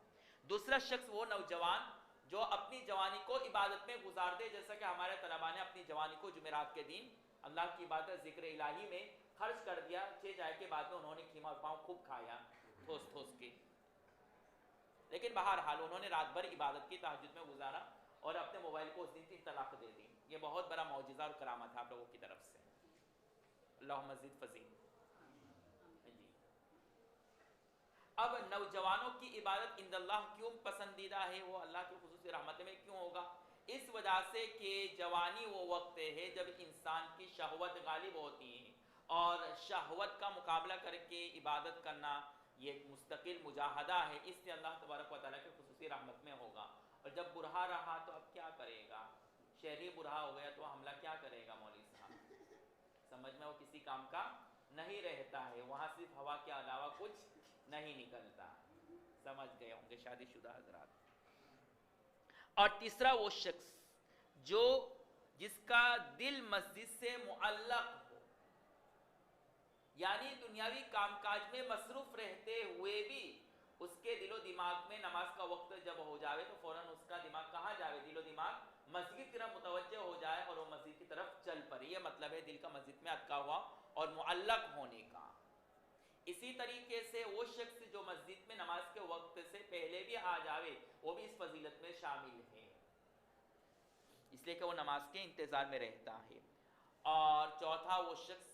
دوسرا شخص وہ نوجوان جو اپنی جوانی کو عبادت میں گزار دے، جیسا کہ ہمارے طلباء نے اپنی جوانی کو جمعرات کے دن اللہ کی عبادت ذکر الہی میں خرچ کر دیا۔ 6 جائے کے بعد میں انہوں نے کھیما اور پاؤں خوب کھایا ٹھوس ٹھوس کے، لیکن بہرحال انہوں نے رات بھر عبادت کی، تہجد میں گزارا اور اپنے موبائل کو اس دن 3 طلاق دے دی۔ یہ بہت بڑا معجزہ اور کرامت ہے آپ لوگوں کی طرف سے، اللہم زد فزید۔ جی اب نوجوانوں کی عبادت عند اللہ کیوں پسندیدہ ہے؟ وہ اللہ کی خصوصی رحمت میں کیوں ہوگا؟ اس وجہ سے کہ جوانی وہ وقت ہے جب انسان کی شہوت غالب ہوتی ہے، اور شہوت کا مقابلہ کر کے عبادت کرنا یہ ایک مستقل مجاہدہ ہے، اس لیے اللہ تبارک و تعالیٰ کی خصوصی رحمت میں ہوگا۔ اور جب برہا رہا تو اب کیا کرے گا؟ شہری برہا ہو گیا تو حملہ کیا کرے گا مولوی صاحب؟ سمجھ میں وہ کسی کام کا نہیں رہتا ہے، وہاں صرف ہوا کے علاوہ کچھ نہیں نکلتا۔ سمجھ گئے ہوں گے شادی شدہ حضرات۔ اور تیسرا وہ شخص جس کا دل مسجد سے معلق ہو، یعنی دنیاوی کام کاج میں مصروف رہتے ہوئے بھی اس کے دل و دماغ میں نماز کا وقت جب ہو جاوے تو فوراً اس کا دماغ کہاں جاوے؟ دل و دماغ مسجد کی طرف متوجہ ہو جائے اور وہ مسجد کی طرف چل پڑے۔ یہ مطلب ہے دل کا مسجد میں اٹکا ہوا اور معلق ہونے کا۔ اسی طریقے سے وہ شخص جو مسجد میں نماز کے وقت سے پہلے بھی آ جاوے وہ بھی اس فضیلت میں شامل ہے، اس لیے کہ وہ نماز کے انتظار میں رہتا ہے۔ اور چوتھا وہ شخص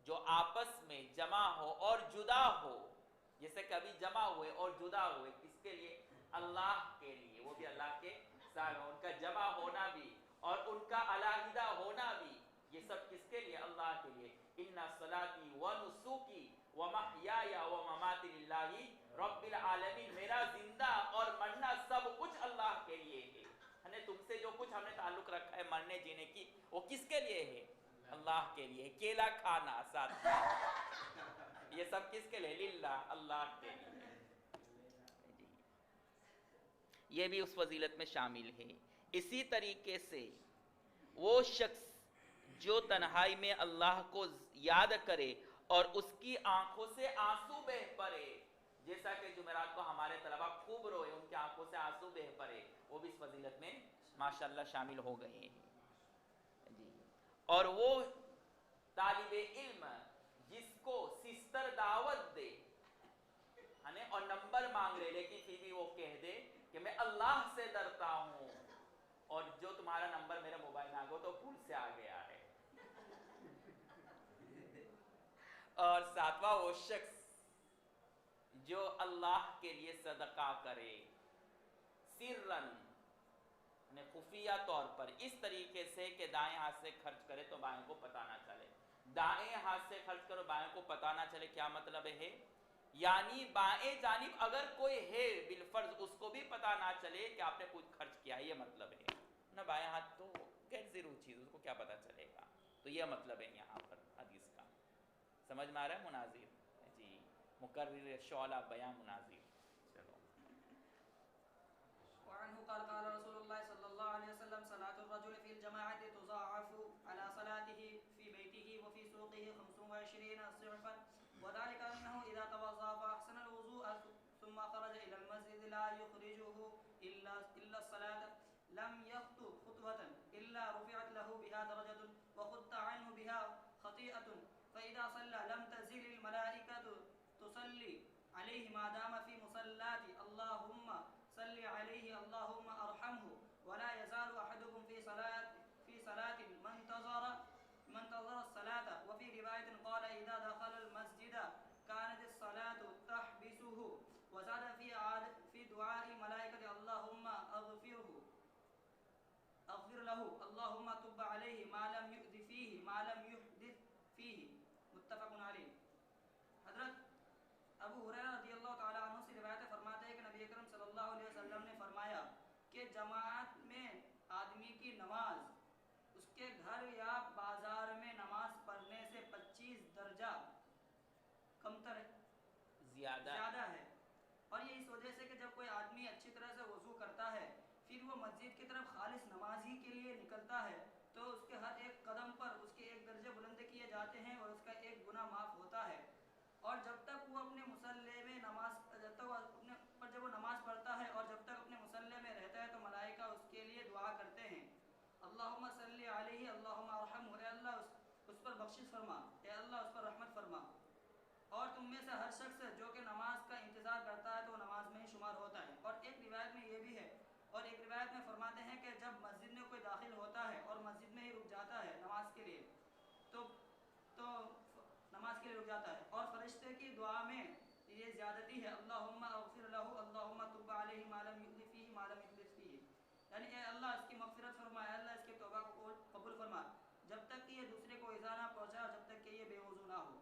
جو آپس میں جمع ہو اور جدا ہو، جیسے کہ ابھی جمع ہوئے اور جدا ہوئے، کس کے لیے؟ اللہ کے لیے، وہ بھی اللہ کے ساتھ، ان کا جمع ہونا بھی اور ان کا علیحدہ ہونا بھی، یہ سب کس کے لیے؟ اللہ کے لیے۔ ان صلاتی و نسوکی و محیای و مماتی للہ رب العالمین، میرا زندہ اور مرنا سب کچھ اللہ کے لیے ہے۔ تم سے جو کچھ ہم نے تعلق رکھا ہے مرنے جینے کی، وہ کس کے لیے ہے؟ اللہ کے لیے۔ کیلا کھانا ساتھ یہ سب کس کے لیے؟ للہ، اللہ کے لیے۔ یہ بھی اس فضیلت میں شامل ہے۔ اسی طریقے سے وہ شخص جو تنہائی میں اللہ کو یاد کرے اور اس کی آنکھوں سے آنسو بہہ پڑے، جیسا کہ جمعرات کو ہمارے طلباء خوب روئے، ان کی آنکھوں سے آنسو بہہ پڑے، وہ بھی اس فضیلت میں ماشاءاللہ شامل ہو گئے ہیں جی۔ اور وہ طالب علم جس کو سسٹر دعوت دے اور نمبر مانگ لے، لیکن پھر بھی وہ کہہ دے کہ میں اللہ سے ڈرتا ہوں، اور جو تمہارا نمبر میرے موبائل میں آ گیا تو بھول سے آ گیا ہے۔ اور ساتواں وہ شخص جو اللہ کے لیے صدقہ کرے سرًا، خفیہ طور پر، اس طریقے سے کہ دائیں ہاتھ سے خرچ کرے تو بائیں کو پتہ نہ چلے۔ دائیں ہاتھ سے خرچ کرو بائیں کو پتہ نہ چلے، کیا مطلب ہے؟ یعنی بائیں جانب اگر کوئی ہے بالفرض اس کو بھی پتہ نہ چلے کہ آپ نے کچھ خرچ کیا، یہ مطلب ہے نا۔ بائیں ہاتھ تو غیر ضرور چیز، اس کو کیا پتہ چلے گا، تو یہ مطلب ہے یہاں پر حدیث کا۔ سمجھ میں آ رہا ہے مناظر جی؟ مقرر شعلہ بیان مناظر۔ چلو وعنه قال قال رسول الله صلى الله عليه وسلم صلاة الرجل في الجماعة تضاعف على صلاته في بيته وفي سوقه 25 ضعفا، وذلك أنه إذا توضأ فأحسن الوضوء ثم خرج إلى المسجد لا يخرجه إلا الصلاة لم يخطو خطوة إلا رفعت له بها درجة وخط عنه بها خطيئة، فإذا صلى لم تزل الملائكة تصلي عليه ما دام في مصلات اللهم صل عليه اللهم ارحمه، ولا يزال احدكم في صلاة منتظر الصلاة، وفي رواية قال اذا دخل المسجد كانت الصلاة تحبسه، وزاد في دعاء الملائكة اللهم اغفر له اللهم تب عليه ما لم يحدث فيه، متفق علیہ۔ حضرت ابو ہریرہ رضی اللہ تعالی عنہ سے مسجد کی طرف خالص نماز ہی کے لیے نکلتا ہے تو اس کے ہر ایک قدم پر اس کے ایک درجے بلند کیے جاتے ہیں اور اس کا ایک گناہ معاف ہوتا ہے. اور جب تک وہ اپنے مصلی میں جب وہ نماز پڑھتا ہے اور جب تک اپنے مصلی میں رہتا ہے تو ملائکہ اس کے لیے دعا کرتے ہیں, اللہم صلی علیہ اللہم ارحمہ, اے اللہ اس پر بخشش فرما, اے اللہ اس پر رحمت فرما. اور تم میں سے ہر شخص جو کہ نماز کا انتظار کرتا ہے تو وہ نماز میں ہی شمار ہوتا ہے. اور ایک روایت میں یہ بھی ہے, اور ایک روایت میں فرماتے ہیں کہ جب مسجد میں کوئی داخل ہوتا ہے اور مسجد میں ہی رک جاتا ہے نماز کے لیے تو نماز کے لیے رک جاتا ہے, اور فرشتے کی دعا میں یہ زیادتی ہے, اللہم اغفر لہ اللہم تب علیہ ما لم یغلف فیہ ما لم یحدث فیہ, یعنی اے اللہ اس کی مغفرت فرما, اے اللہ اس کے توبہ کو قبول فرما جب تک کہ یہ دوسرے کو ایذا نہ پہنچا اور جب تک کہ یہ بے وضو نہ ہو.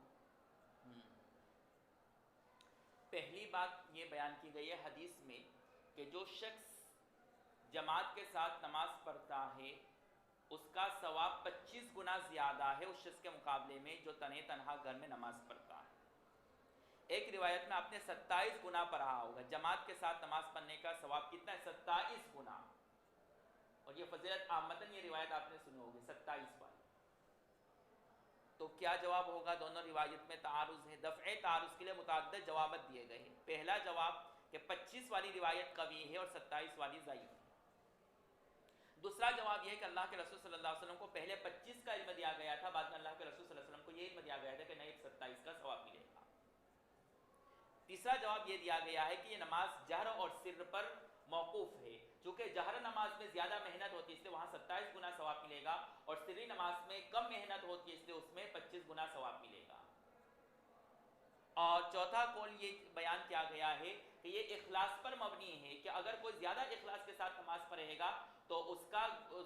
پہلی بات یہ بیان کی گئی ہے حدیث میں کہ جو شخص جماعت کے ساتھ نماز پڑھتا ہے اس کا ثواب 25 گنا زیادہ ہے اس شخص کے مقابلے میں جو تنہا گھر میں نماز پڑھتا ہے. ایک روایت میں آپ نے 27 گنا پڑھا ہوگا. جماعت کے ساتھ نماز پڑھنے کا ثواب کتنا ہے؟ 27 گنا. اور یہ فضیلت عامتاً یہ روایت آپ نے سنی ہوگی 27 والی. تو کیا جواب ہوگا؟ دونوں روایت میں تعارض ہے. دفع تعارض کے لیے متعدد جوابات دیے گئے ہیں. پہلا جواب کہ 25 والی روایت قوی ہے اور 27 والی ضعیف ہے. دوسرا جواب یہ ہے کہ اللہ کے رسول صلی اللہ علیہ وسلم کو پہلے 25 کا علم دیا گیا تھا, بعد میں اللہ کے رسول صلی اللہ علیہ وسلم کو یہ علم دیا گیا تھا کہ نہیں 27 کا ثواب ملے گا. تیسرا جواب یہ دیا گیا ہے کہ یہ نماز جہر اور سر پر موقوف ہے. چونکہ جہر نماز میں زیادہ محنت ہوتی ہے اس لیے وہاں 27 گنا ثواب ملے گا, اور سری نماز میں کم محنت ہوتی ہے اس لیے اس میں 25 گنا ثواب ملے گا. اور چوتھا قول یہ بیان کیا گیا ہے کہ یہ اخلاص پر مبنی ہے کہ اگر کوئی زیادہ اخلاص کے ساتھ نماز پڑھے گا تو اس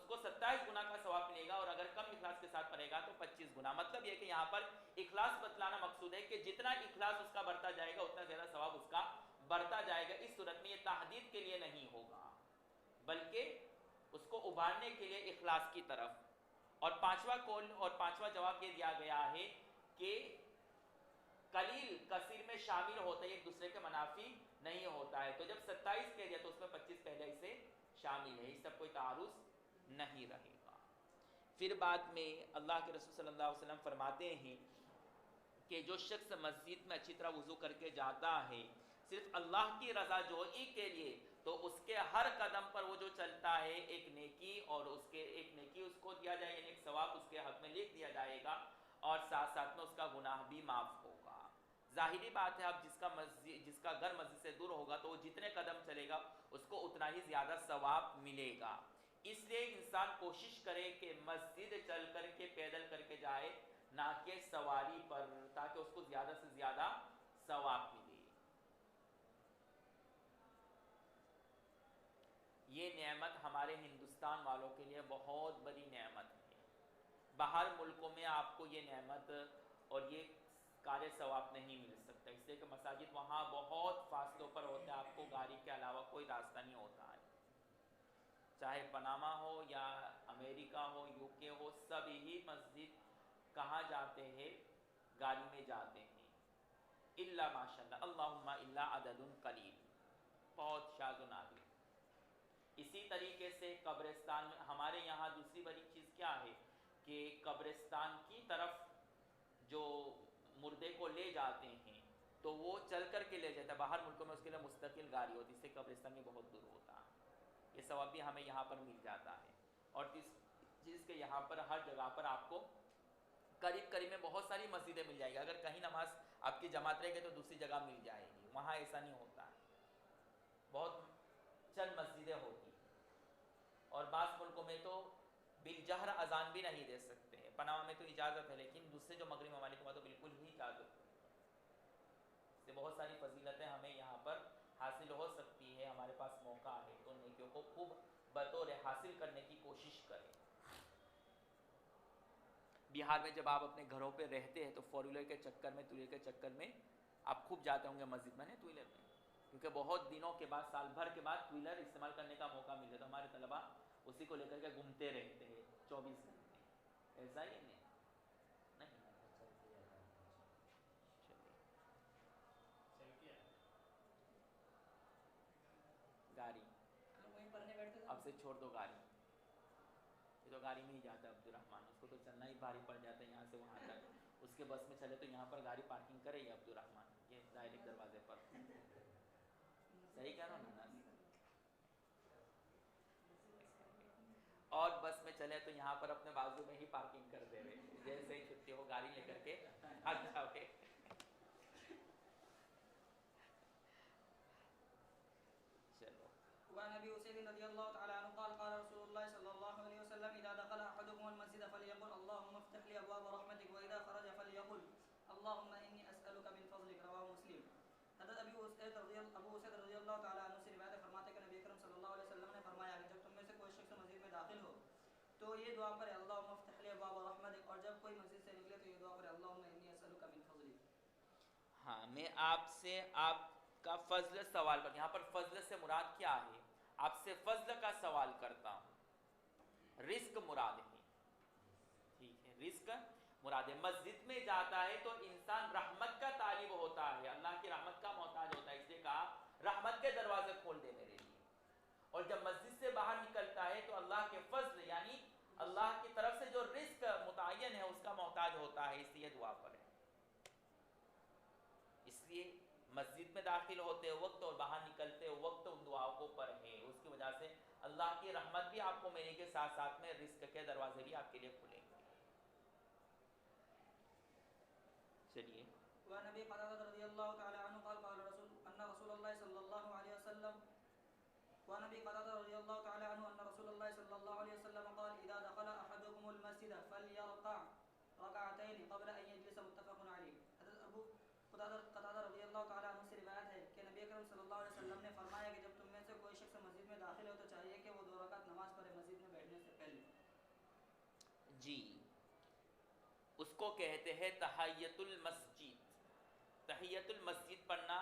کو 27 گنا کا ثواب ملے گا, اور اگر کم اخلاص کے ساتھ پڑھے گا تو 25 گنا. مطلب یہ کہ یہاں پر اخلاص بتلانا مقصود ہے کہ جتنا اخلاص اس کا بڑھتا جائے گا اتنا زیادہ ثواب اس کا بڑھتا جائے گا. اس صورت میں یہ تحدید کے لیے نہیں ہوگا بلکہ اس کو ابھارنے کے لیے اخلاص کی طرف. اور پانچواں قول اور پانچواں جواب یہ دیا گیا ہے کہ قلیل کثیر میں شامل ہوتا ہے, ایک دوسرے کے منافی نہیں ہوتا ہے. تو جب 27 کہہ دیا تو اس میں 25 پہلے ہی سے شامل ہے, اس سے کوئی تعارض نہیں رہے گا. پھر بعد میں اللہ کے رسول صلی اللہ علیہ وسلم فرماتے ہیں کہ جو شخص مسجد میں اچھی طرح وضو کر کے جاتا ہے صرف اللہ کی رضا جوئی کے لیے تو اس کے ہر قدم پر وہ جو چلتا ہے ایک نیکی, اور ایک نیکی اس کو دیا جائے گا, یعنی ایک ثواب اس کے حق میں لکھ دیا جائے گا, اور ساتھ ساتھ میں اس کا گناہ بھی معاف ہوگا. ظاہری بات ہے اب جس کا گھر مسجد سے دور ہوگا تو وہ جتنے قدم چلے گا اس کو اتنا ہی زیادہ ثواب ملے گا. اس لیے انسان کوشش کرے کہ مسجد چل کر کے پیدل کر کے جائے نہ کہ سواری پر, تاکہ اس کو زیادہ سے زیادہ ثواب ملے. یہ نعمت ہمارے ہندوستان والوں کے لیے بہت بڑی نعمت ہے. باہر ملکوں میں آپ کو یہ نعمت اور یہ کار ثواب نہیں مل سکتا, اس لیے کہ مساجد وہاں بہت فاصلوں پر ہوتے ہیں, آپ کو گاڑی کے علاوہ کوئی راستہ نہیں ہوتا ہے. چاہے پناما ہو یا امریکہ ہو, یو کے ہو, سب ہی مسجد کہاں جاتے ہیں؟ گاڑی میں جاتے ہیں. الا ماشاء اللہ, اللہم الا عدد قلیل, بہت شاذ و نادر. اسی طریقے سے قبرستان میں ہمارے یہاں دوسری بڑی چیز کیا ہے کہ قبرستان کی طرف جو مردے کو لے جاتے ہیں تو وہ چل کر کے لے جاتا ہے. باہر ملکوں میں اس کے لیے مستقل گاڑی ہوتی ہے, اس سے قبرستان میں بہت دور ہوتا ہے. یہ ثواب بھی ہمیں یہاں پر مل جاتا ہے. اور اس چیز کے یہاں پر ہر جگہ پر آپ کو قریب میں بہت ساری مسجدیں مل جائے گی. اگر کہیں نماز آپ کی جماعت رہے گی تو دوسری جگہ مل جائے گی, وہاں ایسا نہیں ہوتا ہے, بہت چند مسجدیں ہوتی. اور بعض ملکوں میں تو بالجہر اذان بھی نہیں دے سکتے ہیں. پناما میں تو اجازت ہے, لیکن دوسرے جو مغربی ممالک میں تو بالکل ہی اجازت ہے. اس سے بہت ساری فضیلتیں ہمیں یہاں پر حاصل ہو سکتی ہے. ہمارے پاس موقع ہے تو نیکیوں کو خوب بطور حاصل کرنے کی کوشش کریں. بہار میں جب آپ اپنے گھروں پہ رہتے ہیں تو فور ویلر کے چکر میں, ٹو ویلر کے چکر میں آپ خوب جاتے ہوں گے مسجد میں, ٹو ویلر میں, کیونکہ بہت دنوں کے بعد, سال بھر کے بعد ٹو ویلر استعمال کرنے کا موقع ملے تو ہمارے طلباء اسی کو لے کر کے گھومتے رہتے ہیں 24 گھنٹے. ایسا ہی نہیں گاڑی وہیں پڑھنے بیٹھتے تھے. اب سے سے چھوڑ دو گاڑی، یہ تو گاڑی میں ہی جاتا ہے عبد الرحمن، اس کو تو چلنا ہی بھاری پڑ جاتا ہے یہاں سے وہاں تک، اس کے بس میں چلے تو یہاں پر گاڑی پارکنگ کرے یا عبد الرحمن یہ ڈائریکٹ دروازے پر، صحیح کہہ رہا ہوں نا؟ اور بس میں چلے تو یہاں پر اپنے بازو میں ہی پارکنگ کر دے رہے، جیسے ہی چھٹی ہو گاڑی لے کر کے بھاگ جاوے۔ چلو وعن ابي اسيد رضي الله تعالى عنه قال قال رسول الله صلى الله عليه وسلم اذا دخل احدكم المسجد فليقل اللهم افتح لي ابواب رحمتك واذا خرج فليقل اللهم اني اسالك من فضلك، رواه مسلم۔ حضرت ابو اسید رضی اللہ تعالیٰ عنہ سے روایت فرماتے ہیں کہ نبی اکرم صلی اللہ علیہ وسلم نے فرمایا کہ جب تم میں سے کوئی شخص مسجد میں داخل ہو تو یہ دعا پڑھے اللهم افتح لي ابواب رحمتك، اور جب کوئی مسجد سے نکلے تو یہ دعا پڑھے اللهم اني اسالك من فضلك۔ ہاں میں آپ سے آپ کا فضل سوال کرتا ہوں، یہاں پر فضل سے مراد کیا ہے؟ آپ سے فضل کا سوال کرتا ہوں، رزق مراد ہے، ٹھیک ہے، رزق مراد ہے۔ مسجد میں جاتا ہے تو انسان رحمت کا طالب ہوتا ہے، اللہ کی رحمت کا محتاج ہوتا ہے، اس لیے کہا رحمت کے دروازے کھول دے میرے لیے، اور جب مسجد سے باہر نکلتا ہے تو اللہ کے فضل یعنی اللہ کی طرف سے جو رزق متعین ہے اس کا محتاج ہوتا ہے، اس لیے دعا پڑھے۔ اس لیے مسجد میں داخل ہوتے وقت اور باہر نکلتے وقت ان دعاؤں کو پڑھیں، اس کی وجہ سے اللہ کی رحمت بھی آپ کو ملنے کے ساتھ ساتھ میں رزق کے دروازے بھی آپ کے لیے کھلیں گے۔ چلیے وعن ابي قتادة رضي الله تعالى عنه قال قال رسول الله صلى الله عليه وسلم وعن ابي قتادة رضي الله تعالى عنه ان رسول الله صلى الله عليه وسلم قال اذا دخل احدكم المسجد فليركع ركعتين قبل ان يجلس، متفق عليه۔ حضرت ابو قتادہ رضی اللہ تعالیٰ عنہ سے روایت ہے کہ نبی اکرم صلی اللہ علیہ وسلم نے فرمایا کہ جب تم میں سے کوئی شخص مسجد میں داخل ہو تو چاہیے کہ وہ 2 رکعت نماز پڑھے مسجد میں بیٹھنے سے پہلے۔ جی، اس کو کہتے ہیں تحیۃ المسجد۔ تحیۃ المسجد پڑھنا،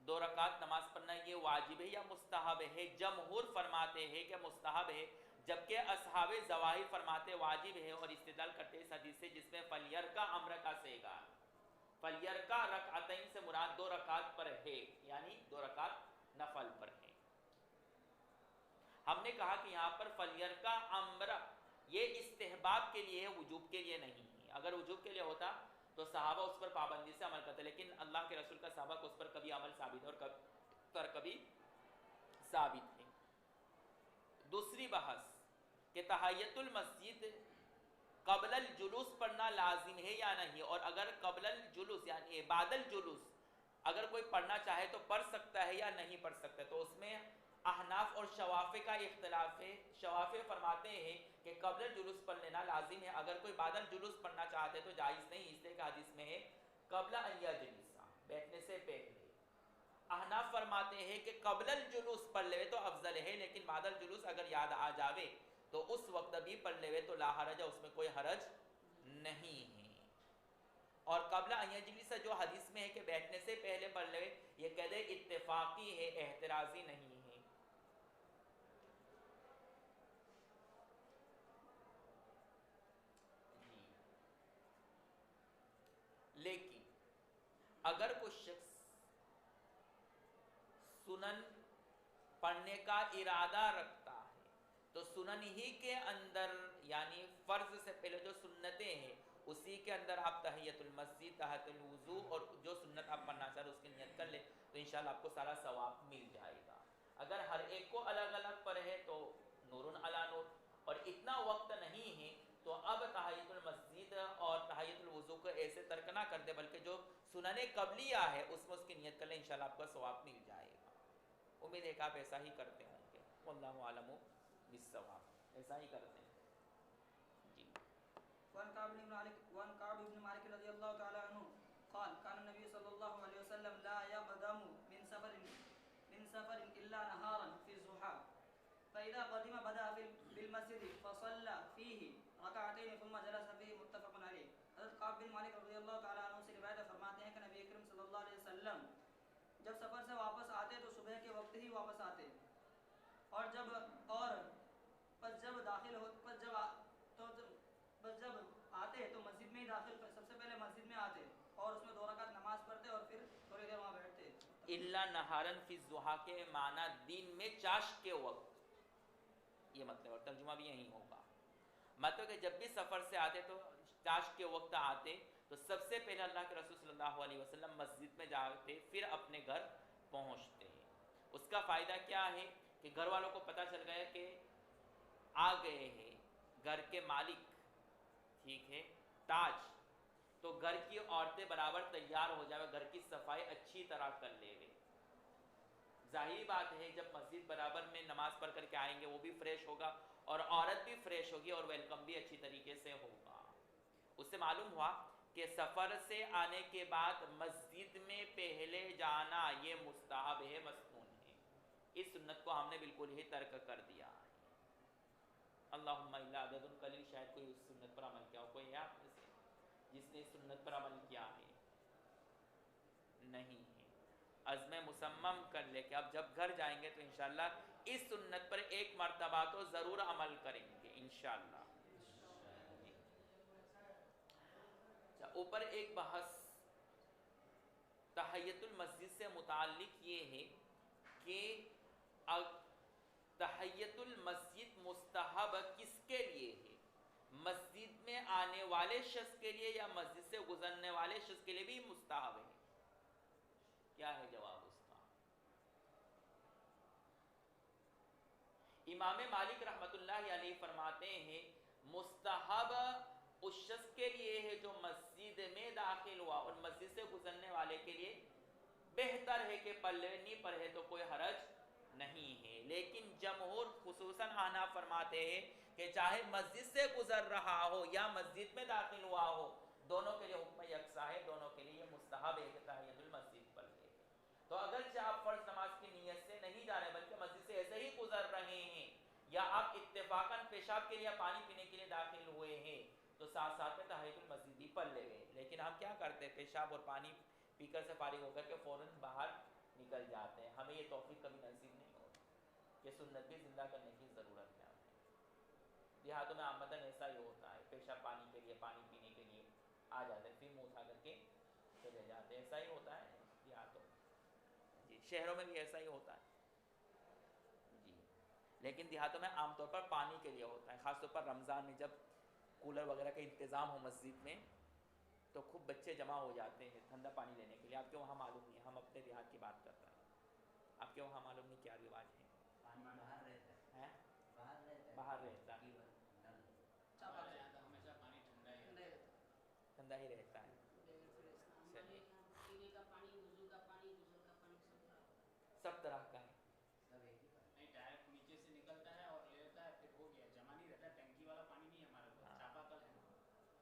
2 رکعت نماز پڑھنا، یہ واجب ہے یا مستحب ہے؟ جمہور فرماتے ہیں کہ مستحب ہے، جبکہ اصحاب ظواہر فرماتے واجب ہے، اور استدلال کرتے اس حدیث سے جس میں فلیرکع امر کا صیغہ، فلیرکع رکعتین سے مراد 2 رکعت پر ہے، یعنی 2 رکعت نفل پر ہے۔ ہم نے کہا کہ یہاں پر فلیرکع امر یہ استحباب کے لیے ہے، وجوب کے لیے نہیں ہے۔ اگر وجوب کے لیے ہوتا تو صحابہ اس پر پابندی سے عمل کرتے، لیکن اللہ کے رسول کا صحابہ کو اس پر کبھی عمل ثابت ہے اور کبھی ثابت ہے۔ دوسری بحث کہ تحیۃ المسجد قبل الجلوس پڑھنا لازم ہے یا نہیں، اور اگر قبل الجلوس یعنی بعد الجلوس اگر کوئی پڑھنا چاہے تو پڑھ سکتا ہے یا نہیں پڑھ سکتا، تو اس میں احناف اور شوافع کا اختلاف ہے۔ شوافع فرماتے ہیں کہ قبل الجلوس پڑھ لینا لازم ہے، اگر کوئی بعد الجلوس پڑھنا چاہتے تو جائز نہیں، اس لیے کہ حدیث میں ہے قبل ان یجلس، بیٹھنے سے پہلے۔ احناف فرماتے ہیں کہ قبل الجلوس پڑھ لے تو افضل ہے، لیکن بعد الجلوس اگر یاد آ جاوے تو اس وقت بھی پڑھ لے تو لا حرج، اس میں کوئی حرج نہیں ہے۔ اور قبل ان یجلس جو حدیث میں ہے کہ بیٹھنے سے پہلے پڑھ لے، یہ قید اتفاقی ہے، احترازی نہیں ہے۔ لیکن اگر کوئی شخص سنن پڑھنے کا ارادہ رکھتا ہے تو سنن ہی کے اندر یعنی فرض سے پہلے جو سنتیں ہیں اسی کے اندر آپ تحیۃ المسجد، تحیۃ الوضو اور جو سنت آپ پڑھنا چاہ رہے اس کی نیت کر لیں تو انشاءاللہ آپ کو سارا ثواب مل جائے گا۔ اگر ہر ایک کو الگ الگ پڑھے تو نور علی نور، اور اتنا وقت نہیں ہے تو اب تحیۃ المسجد اور تحیۃ الوضو کو ایسے ترک نہ کر دے، بلکہ جو سنن قبلیہ ہے اس میں اس کی نیت کر لیں، انشاءاللہ آپ کو ثواب مل جائے گا۔ امید ہے کہ آپ ایسا ہی کرتے ہوں گے، واللہ اعلم بالصواب، ایسا ہی کرتے ہیں۔ جی وعن كعب بن مالك رضي الله تعالى عنه قال كان النبي صلى الله عليه وسلم لا يقدم من سفر إلا نهارا في الضحى، فإذا قدم بدأ بالمسجد فصلى فيه ركعتين ثم جلس فيه، متفق عليه۔ حضرت کعب بن مالک رضی اللہ تعالیٰ عنہ سے روایت فرماتے ہیں کہ نبی اکرم صلی اللہ علیہ وسلم جب سفر سے واپس آتے تو صبح کے وقت ہی واپس آتے، اور جب آتے تو مسجد میں ہی داخل، سب سے پہلے مسجد میں آتے اور اس میں 2 رکعت نماز پڑھتے اور پھر تھوڑی دیر وہاں بیٹھتے۔ الا نہارن فی الضحیٰ کے معنی دن میں چاشت کے وقت، یہ مطلب، اور ترجمہ بھی یہی ہوگا، مطلب کہ جب بھی سفر سے آتے تو چاشت کے وقت آتے تو سب سے پہلے اللہ کے رسول صلی اللہ علیہ وسلم مسجد میں جاتے، پھر اپنے گھر پہنچتے ہیں۔ اس کا فائدہ کیا ہے کہ گھر والوں کو پتہ چل گیا کہ آ گئے ہیں گھر کے مالک، ٹھیک ہے، تاج، تو گھر کی عورتیں برابر تیار ہو جائے، گھر کی صفائی اچھی طرح کر لے گے۔ ظاہری بات ہے جب مسجد برابر میں نماز پڑھ کر کے آئیں گے وہ بھی فریش ہوگا اور عورت بھی فریش ہوگی اور ویلکم بھی اچھی طریقے سے ہوگا۔ اس سے معلوم ہوا کہ سفر سے آنے کے بعد مسجد میں پہلے جانا یہ مستحب ہے، مسنون ہے۔ اس سنت کو ہم نے بالکل ہی ترک کر دیا۔ اللہم الا عدد قلیل، شاید کوئی اس سنت پر عمل کیا ہو، کوئی ہے آپ میں سے جس نے اس سنت پر عمل کیا ہے؟ نہیں ہے۔ عزم مصمم کر لے کہ اب جب گھر جائیں گے تو انشاءاللہ اس سنت پر ایک مرتبہ تو ضرور عمل کریں گے انشاءاللہ۔ اوپر ایک بحث تحیت المسجد سے متعلق یہ ہے کہ تحیت المسجد مستحب کس کے لیے ہے؟ مسجد میں آنے والے شخص کے لیے یا مسجد سے گزرنے والے شخص کے لیے بھی مستحب ہے؟ کیا ہے جواب اس کا؟ امام مالک رحمت اللہ علیہ فرماتے ہیں مستحب اس شخص کے لیے ہے جو مسجد میں داخل ہوا، اور مسجد سے گزرنے والے کے لیے بہتر ہے کہ پلے نہیں پڑھے تو کوئی حرج نہیں ہے۔ لیکن جمہور خصوصاً حناف فرماتے ہیں کہ چاہے مسجد سے گزر رہا ہو یا مسجد میں داخل ہوا ہو، دونوں کے لیے حکم یکساں ہے، دونوں کے لیے یہ مستحب ہے کہ تحیت المسجد پڑھ لے۔ تو اگرچہ آپ فرض نماز کی نیت سے نہیں جا رہے بلکہ مسجد سے ایسے ہی گزر رہے ہیں، یا آپ اتفاقاً پیشاب کے لیے پانی پینے کے لیے داخل ہوئے ہیں، تو ساتھ ساتھ میں تحیت المسجد بھی پڑھ لے گئے۔ لیکن ہم کیا کرتے ہیں، پیشاب اور پانی پی کر سے فارغ ہو کر کے فوراً باہر نکل جاتے ہیں۔ ہمیں یہ توفیق کبھی نصیب نہیں ہوتی، یہ سنت بھی زندہ کرنے کی ضرورت ہے۔ دیہاتوں میں عامةً ایسا ہی ہوتا ہے، پیشاب پانی کے لیے پانی پینے کے لیے آ جاتے ہیں، پھر منہ اٹھا کر کے چلے جاتے ہیں، ایسا ہی ہوتا ہے دیہاتوں میں۔ جی شہروں میں بھی ایسا ہی ہوتا ہے جی، لیکن دیہاتوں میں عام طور پر پانی کے لیے ہوتا ہے، خاص طور پر رمضان میں جب کولر وغیرہ کا انتظام ہو مسجد میں تو خوب بچے جمع ہو جاتے ہیں ٹھنڈا پانی لینے کے لیے۔ آپ کے وہاں معلوم نہیں ہے، ہم اپنے دیہات کی بات کر رہے ہیں، آپ کے وہاں معلوم نہیں کیا رواج ہے؟ پانی باہر رہتا ہے، باہر رہتا ہے، ہمیشہ پانی ٹھنڈا ہی ٹھنڈا ہی رہتا ہے۔ ہمارے یہاں پینے کا پانی، وضو کا پانی، غسل کا پانی سب طرح کا ہے۔ نہیں، ڈائریکٹ نیچے سے نکلتا ہے اور لے لیتا ہے، پھر ہو گیا، جمع نہیں رہتا ہے۔ ٹینکی والا پانی نہیں ہے ہمارے پاس، چاپا کل ہے،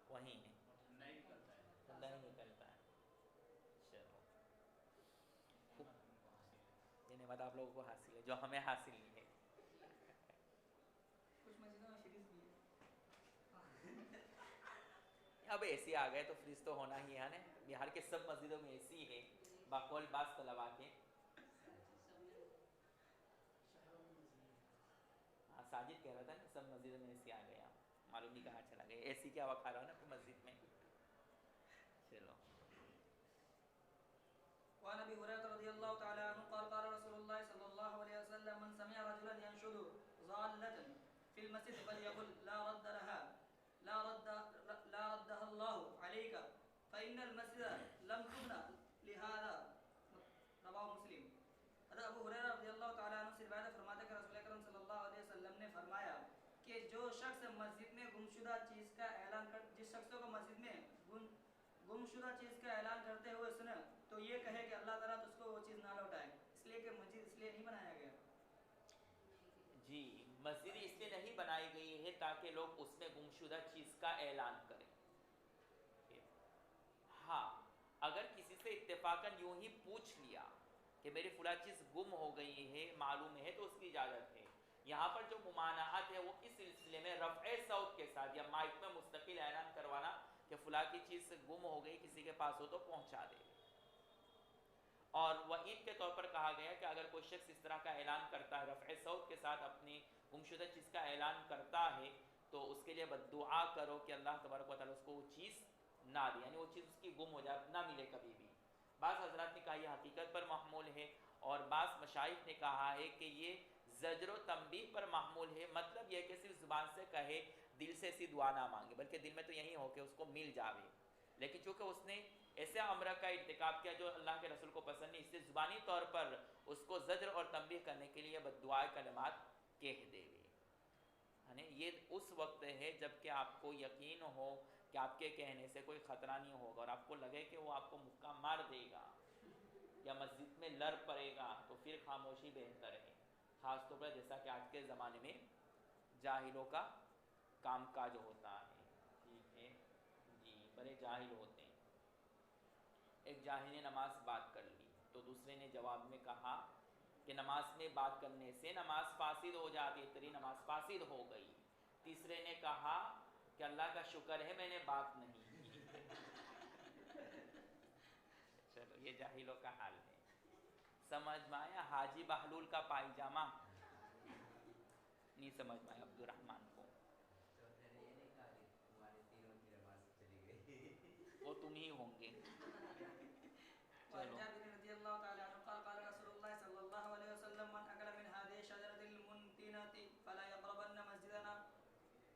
وہی ہے، اور ٹھنڈا ہی نکلتا ہے۔ ٹھنڈا ہی نکلتا ہے۔ چلو یہ نعمت آپ لوگوں کو حاصل ہے جو ہمیں حاصل نہیں ہے۔ کچھ مسجدوں میں فریز بھی ہے۔ اب اے سی آ گئے تو فریج تو ہونا ہی ہے نا، بہار کے سب مسجدوں میں اے سی ہے باقول بعض طلبا کے۔ ہاں ساجد کہہ رہا تھا کہ سب مسجدوں میں اے سی آ گیا، معلوم نہیں کہاں چلا گیا، اے سی کی ہوا کھا رہا ہوں نا اپنی مسجد میں۔ چلو وعن ابي هريره رضي الله تعالى عنه قال قال رسول الله صلى الله عليه وسلم من سمع رجلا ينشد ضالة في المسجد فليقل لا ردها الله عليك فإن المسجد لم تبنى لهذا، رواه مسلم۔ حضرت ابو ہریرہ رضی اللہ تعالیٰ عنہ سے روایت فرماتے کہ رسول اکرم صلی اللہ علیہ وسلم نے فرمایا کہ جو شخص مسجد میں گمشدہ چیز کا اعلان جس شخص کو مسجد میں گمشدہ چیز کا اعلان کرتے ہوئے سنے تو یہ کہے کہ اللہ تعالیٰ تجھ کو وہ چیز نہ لوٹائے، اس لیے کہ مسجد اس لیے نہیں بنایا گیا۔ جی مسجد اس لیے نہیں بنائی گئی ہے تاکہ لوگ اس میں گمشدہ چیز کا اعلان کریں۔ ہاں اگر کسی سے اتفاقاً یوں ہی پوچھ لیا کہ میری فلاں چیز گم ہو گئی ہے، معلوم ہے، تو اس کی اجازت ہے۔ یہاں پر جو ممانعت ہے وہ اس سلسلے میں رفع صوت کے ساتھ یا مائک میں مستقل اعلان کروانا کہ فلاں کی چیز گم ہو گئی، کسی کے پاس ہو تو پہنچا دے۔ اور وعید کے طور پر کہا گیا کہ اگر کوئی شخص اس طرح کا اعلان کرتا ہے، رفع صوت کے ساتھ اپنی گمشدہ چیز کا اعلان کرتا ہے، تو اس کے لیے بددعا کرو کہ اللہ تبارک و تعالیٰ اس کو وہ چیز نہ دے، یعنی وہ چیز اس کی گم ہو جائے، نہ ملے کبھی بھی۔ بعض حضرات نے کہا یہ حقیقت پر محمول ہے، اور بعض مشائخ نے کہا ہے کہ یہ زجر و تنبیہ پر محمول ہے. مطلب یہ کہ صرف زبان سے کہے, دل سے ایسی دعا نہ مانگے, بلکہ دل میں تو یہی ہو کہ اس کو مل جاوے. لیکن چونکہ اس نے ایسے امر کا ارتکاب کیا جو اللہ کے رسول کو پسند نہیں, اس سے زبانی طور پر اس کو زجر اور تنبیہ کرنے کے لیے بددعا کلمات کہہ دے گے. یہ اس وقت ہے جب کہ آپ کو یقین ہو کہ آپ کے کہنے سے کوئی خطرہ نہیں ہوگا, اور آپ کو لگے کہ وہ آپ کو مکہ مار دے گا یا مسجد میں لڑ پڑے گا, تو پھر خاموشی بہتر ہے. خاص طور پر جیسا کہ آج کے زمانے میں جاہلوں کا کام کاج ہوتا ہے. ٹھیک ہے جی, بڑے جاہل ہوتے ہیں. ایک جاہل نے نماز بات کر لی تو دوسرے نے جواب میں کہا کہ نماز میں بات کرنے سے نماز فاسد ہو جاتی ہے, تیری نماز فاسد ہو گئی. تیسرے نے کہا کہ اللہ کا شکر ہے میں نے بات نہیں کی. چلو یہ جاہلوں کا حال ہے. سمجھ میں آیا حاجی بہلول کا پائجامہ؟ نہیں سمجھ میں آیا عبد الرحمن کو. وہ تم ہی ہوں گے. وعن جابر رضي الله تعالى عنه قال قال رسول الله صلى الله عليه وسلم من أكل من هذه الشجرة المنتنة فلا يقربن مسجدنا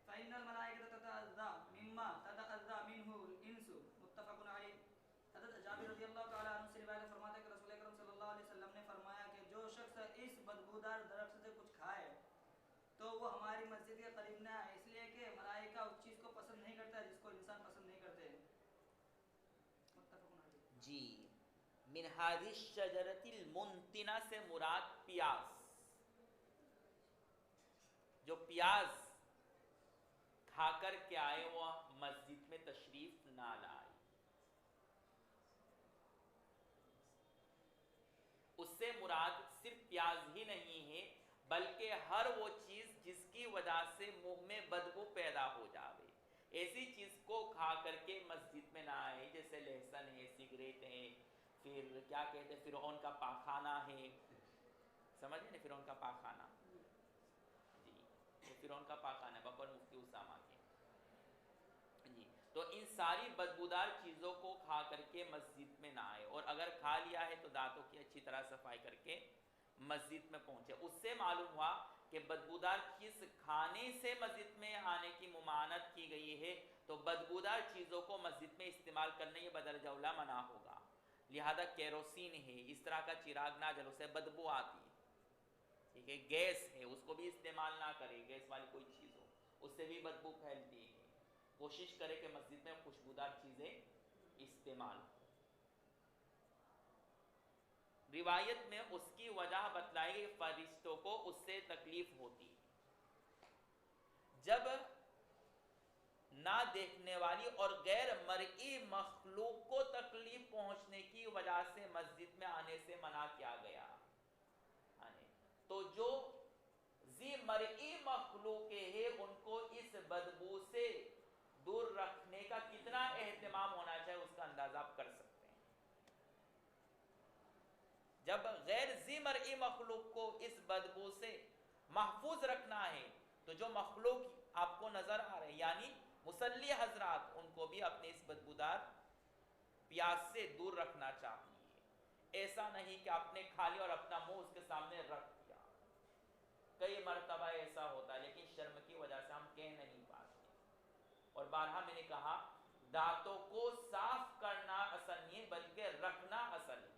فإن الملائكة تتأذى مما تتأذى منه الإنس. متفق عليه. حضرت جابر رضی اللہ تعالیٰ عنہ سے روایت فرماتے ہیں کہ رسول اکرم صلی اللہ علیہ وسلم نے فرمایا کہ جو شخص اس بدبودار درخت سے کچھ کھائے تو وہ ہماری مسجد کے قریب نہ آئے, اس لیے کہ ملائکہ اس چیز کو پسند نہیں کرتا جس کو انسان پسند نہیں کرتے. متفق علیہ. جی, من هذه الشجرة المنتنہ سے مراد پیاز, جو پیاز کھا کر کے آئے وہ مسجد میں تشریف نہ لائے. اس سے مراد صرف پیاز ہی نہیں ہے بلکہ ہر وہ چیز جس کی وجہ سے منہ میں بدبو پیدا ہو جاوے, ایسی چیز کو کھا کر کے مسجد میں نہ آئے, جیسے لہسن ہے, سگریٹ ہے, پھر کیا کہتے ہیں فرعون کا پاخانہ ہے. سمجھے نا فرعون کا پاخانہ, جی وہ فرعون کا پاخانہ ہے بقول مفتی اسامہ کے. جی تو ان ساری بدبودار چیزوں کو کھا کر کے مسجد میں نہ آئے, اور اگر کھا لیا ہے تو دانتوں کی اچھی طرح صفائی کر کے مسجد میں پہنچے. اس سے معلوم ہوا کہ بدبودار چیز کھانے سے مسجد میں آنے کی ممانعت کی گئی ہے, تو بدبودار چیزوں کو مسجد میں استعمال کرنے یہ بدرجہ اولیٰ منع ہوگا. لہذا کیروسین ہے, اس طرح کا چراغ نہ جلو, سے بدبو آتی ہے. ٹھیک ہے, گیس ہے, اس کو بھی استعمال نہ کرے, گیس والی کوئی چیز ہو اس سے بھی بدبو پھیلتی ہے. کوشش کرے کہ مسجد میں خوشبودار چیزیں استعمال ہوں. روایت میں اس کی وجہ بتلائی گئی, فرشتوں کو اس سے تکلیف ہوتی ہے. جب نہ دیکھنے والی اور غیر مرئی مخلوق کو تکلیف پہنچنے کی وجہ سے مسجد میں آنے سے منع کیا گیا, تو جو ذی مرئی مخلوق ہے ان کو اس بدبو سے دور رکھنے کا کتنا اہتمام ہونا چاہیے اس کا اندازہ آپ کر سکتے ہیں. جب غیر ذی مرئی مخلوق کو اس بدبو سے محفوظ رکھنا ہے تو جو مخلوق آپ کو نظر آ رہے ہیں یعنی مصلی حضرات, ان کو بھی اپنے اس بدبودار پیاز سے دور رکھنا چاہیے. ایسا نہیں کہ آپ نے کھا لیا اور اپنا منہ اس کے سامنے رکھ دیا. کئی مرتبہ ایسا ہوتا ہے لیکن شرم کی وجہ سے ہم کہہ نہیں پاتے. اور بارہا میں نے کہا دانتوں کو صاف کرنا اصل نہیں ہے بلکہ رکھنا اصل ہے.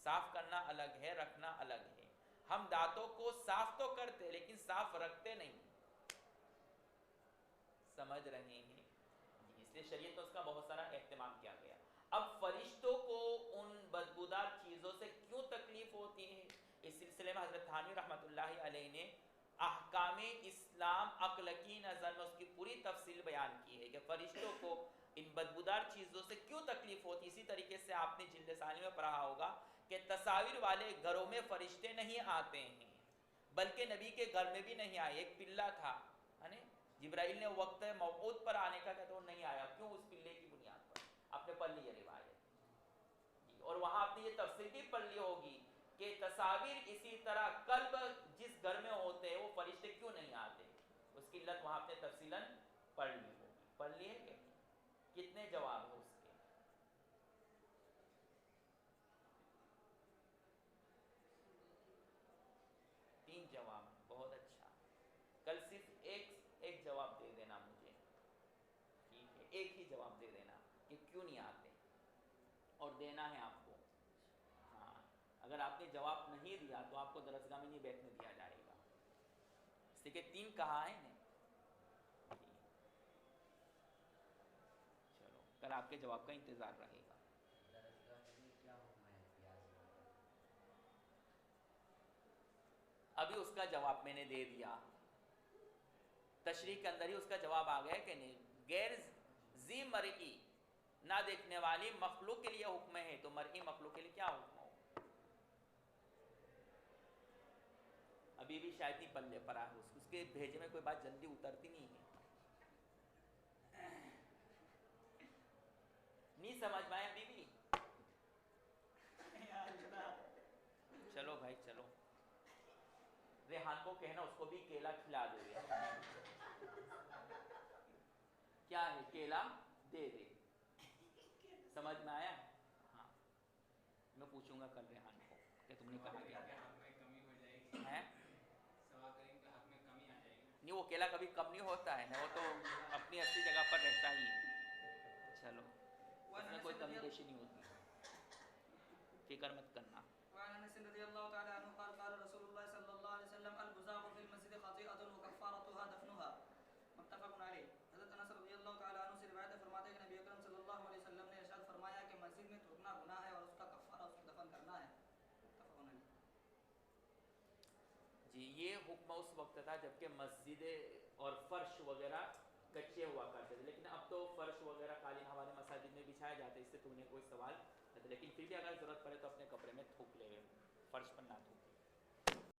صاف کرنا الگ ہے, رکھنا الگ ہے. ہم دانتوں کو صاف تو کرتے لیکن صاف رکھتے نہیں. سمجھ رہے ہیں؟ اس لیے شریعت میں اس کا بہت سارا اہتمام کیا گیا. اب فرشتوں کو ان بدبودار چیزوں سے کیوں تکلیف ہوتی ہے, اس سلسلے میں حضرت تھانوی رحمۃ اللہ علیہ نے احکام اسلام عقل کی نظر میں اس کی پوری تفصیل بیان کی ہے کہ فرشتوں کو ان بدبودار چیزوں سے کیوں تکلیف ہوتی. اسی طریقے سے آپ نے جلد ثانی میں پڑھا ہوگا کہ تصاویر والے گھروں میں فرشتے نہیں آتے ہیں, بلکہ نبی کے گھر میں بھی نہیں آئے. ایک پلہ تھا, جبرائیل نے وقت موعود پر آنے کا کہتے وہ نہیں آیا. کیوں؟ اس پلے کی بنیاد پر. آپ نے پڑھ لی یہ روایت, اور وہاں آپ نے یہ تفسیر بھی پڑھ لی ہوگی کہ تصاویر اسی طرح قلب جس گھر میں ہوتے ہیں وہ فرشتے کیوں نہیں آتے. اس کی علت وہاں آپ نے تفصیلاً پڑھ لی ہوگی. پڑھ لی ہے کہ کتنے جواب ہو اس کے؟ تین جواب. ایک ہی جواب دے دینا کہ کیوں نہیں آتے، اور دینا ہے آپ کو. ہاں اگر آپ نے جواب نہیں دیا تو آپ کو درسگاہ میں نہیں بیٹھنے دیا جائے گا. اس لیے کہ 3 کہا ہے نا. چلو کل آپ کے جواب کا انتظار رہے گا. درسگاہ کے لیے کیا حکم ہے پیاز کا؟ ابھی اس کا جواب میں نے دے دیا، تشریح کے اندر ہی اس کا جواب آ گیا کہ نہیں. غیر ذی مرئی نہ دیکھنے والی مخلوق کے لیے حکم ہے، تو مرئی مخلوق کے لیے کیا حکم ہو؟ ابھی بھی شاید نہیں پلے پر آئے، اس کے بھیجے میں کوئی بات جلدی اترتی نہیں ہے. نہیں سمجھ میں آیا ابھی بھی؟ چلو بھائی چلو، ریحان کو کہنا اس کو بھی کیلا کھلا دے دے. کیا ہے کیلا دے دے. سمجھ میں آیا؟ ہاں میں پوچھوں گا کل ریحان کو کہ تم نے کہا کیا حق میں کمی ہو جائے گی، ہے. سوا کریم کے حق میں کمی آ جائے گی. نہیں وہ کیلا کبھی کم نہیں ہوتا ہے نا، وہ تو اپنی اصلی جگہ پر رہتا ہی ہے. چلو اس میں کوئی کمی بیشی نہیں ہوتی، فکر مت کرنا. وعن انس رضی اللہ تعالی عنہ قال قال رسول اللہ صلی اللہ علیہ وسلم البزاق فی المسجد خطیئۃ وکفارتها دفنها متفق علیہ. حضرت انس رضی اللہ تعالی عنہ سے روایت ہے، فرماتے ہیں کہ نبی اکرم صلی اللہ علیہ وسلم نے ارشاد فرمایا کہ مسجد میں تھوکنا گناہ ہے اور اس کا کفارہ اس کو دفن کرنا ہے. متفق علیہ. جی یہ حکم اس وقت تھا جب کہ مسجد اور فرش وغیرہ کچے ہوا کرتے تھے، لیکن اب تو فرش وغیرہ قالین ہمارے مساجد میں بچھائے جاتے ہیں، اس سے تو انہیں کوئی سوال نہیں تھا. لیکن پھر بھی اگر ضرورت پڑے تو اپنے کپڑے میں تھوک لے.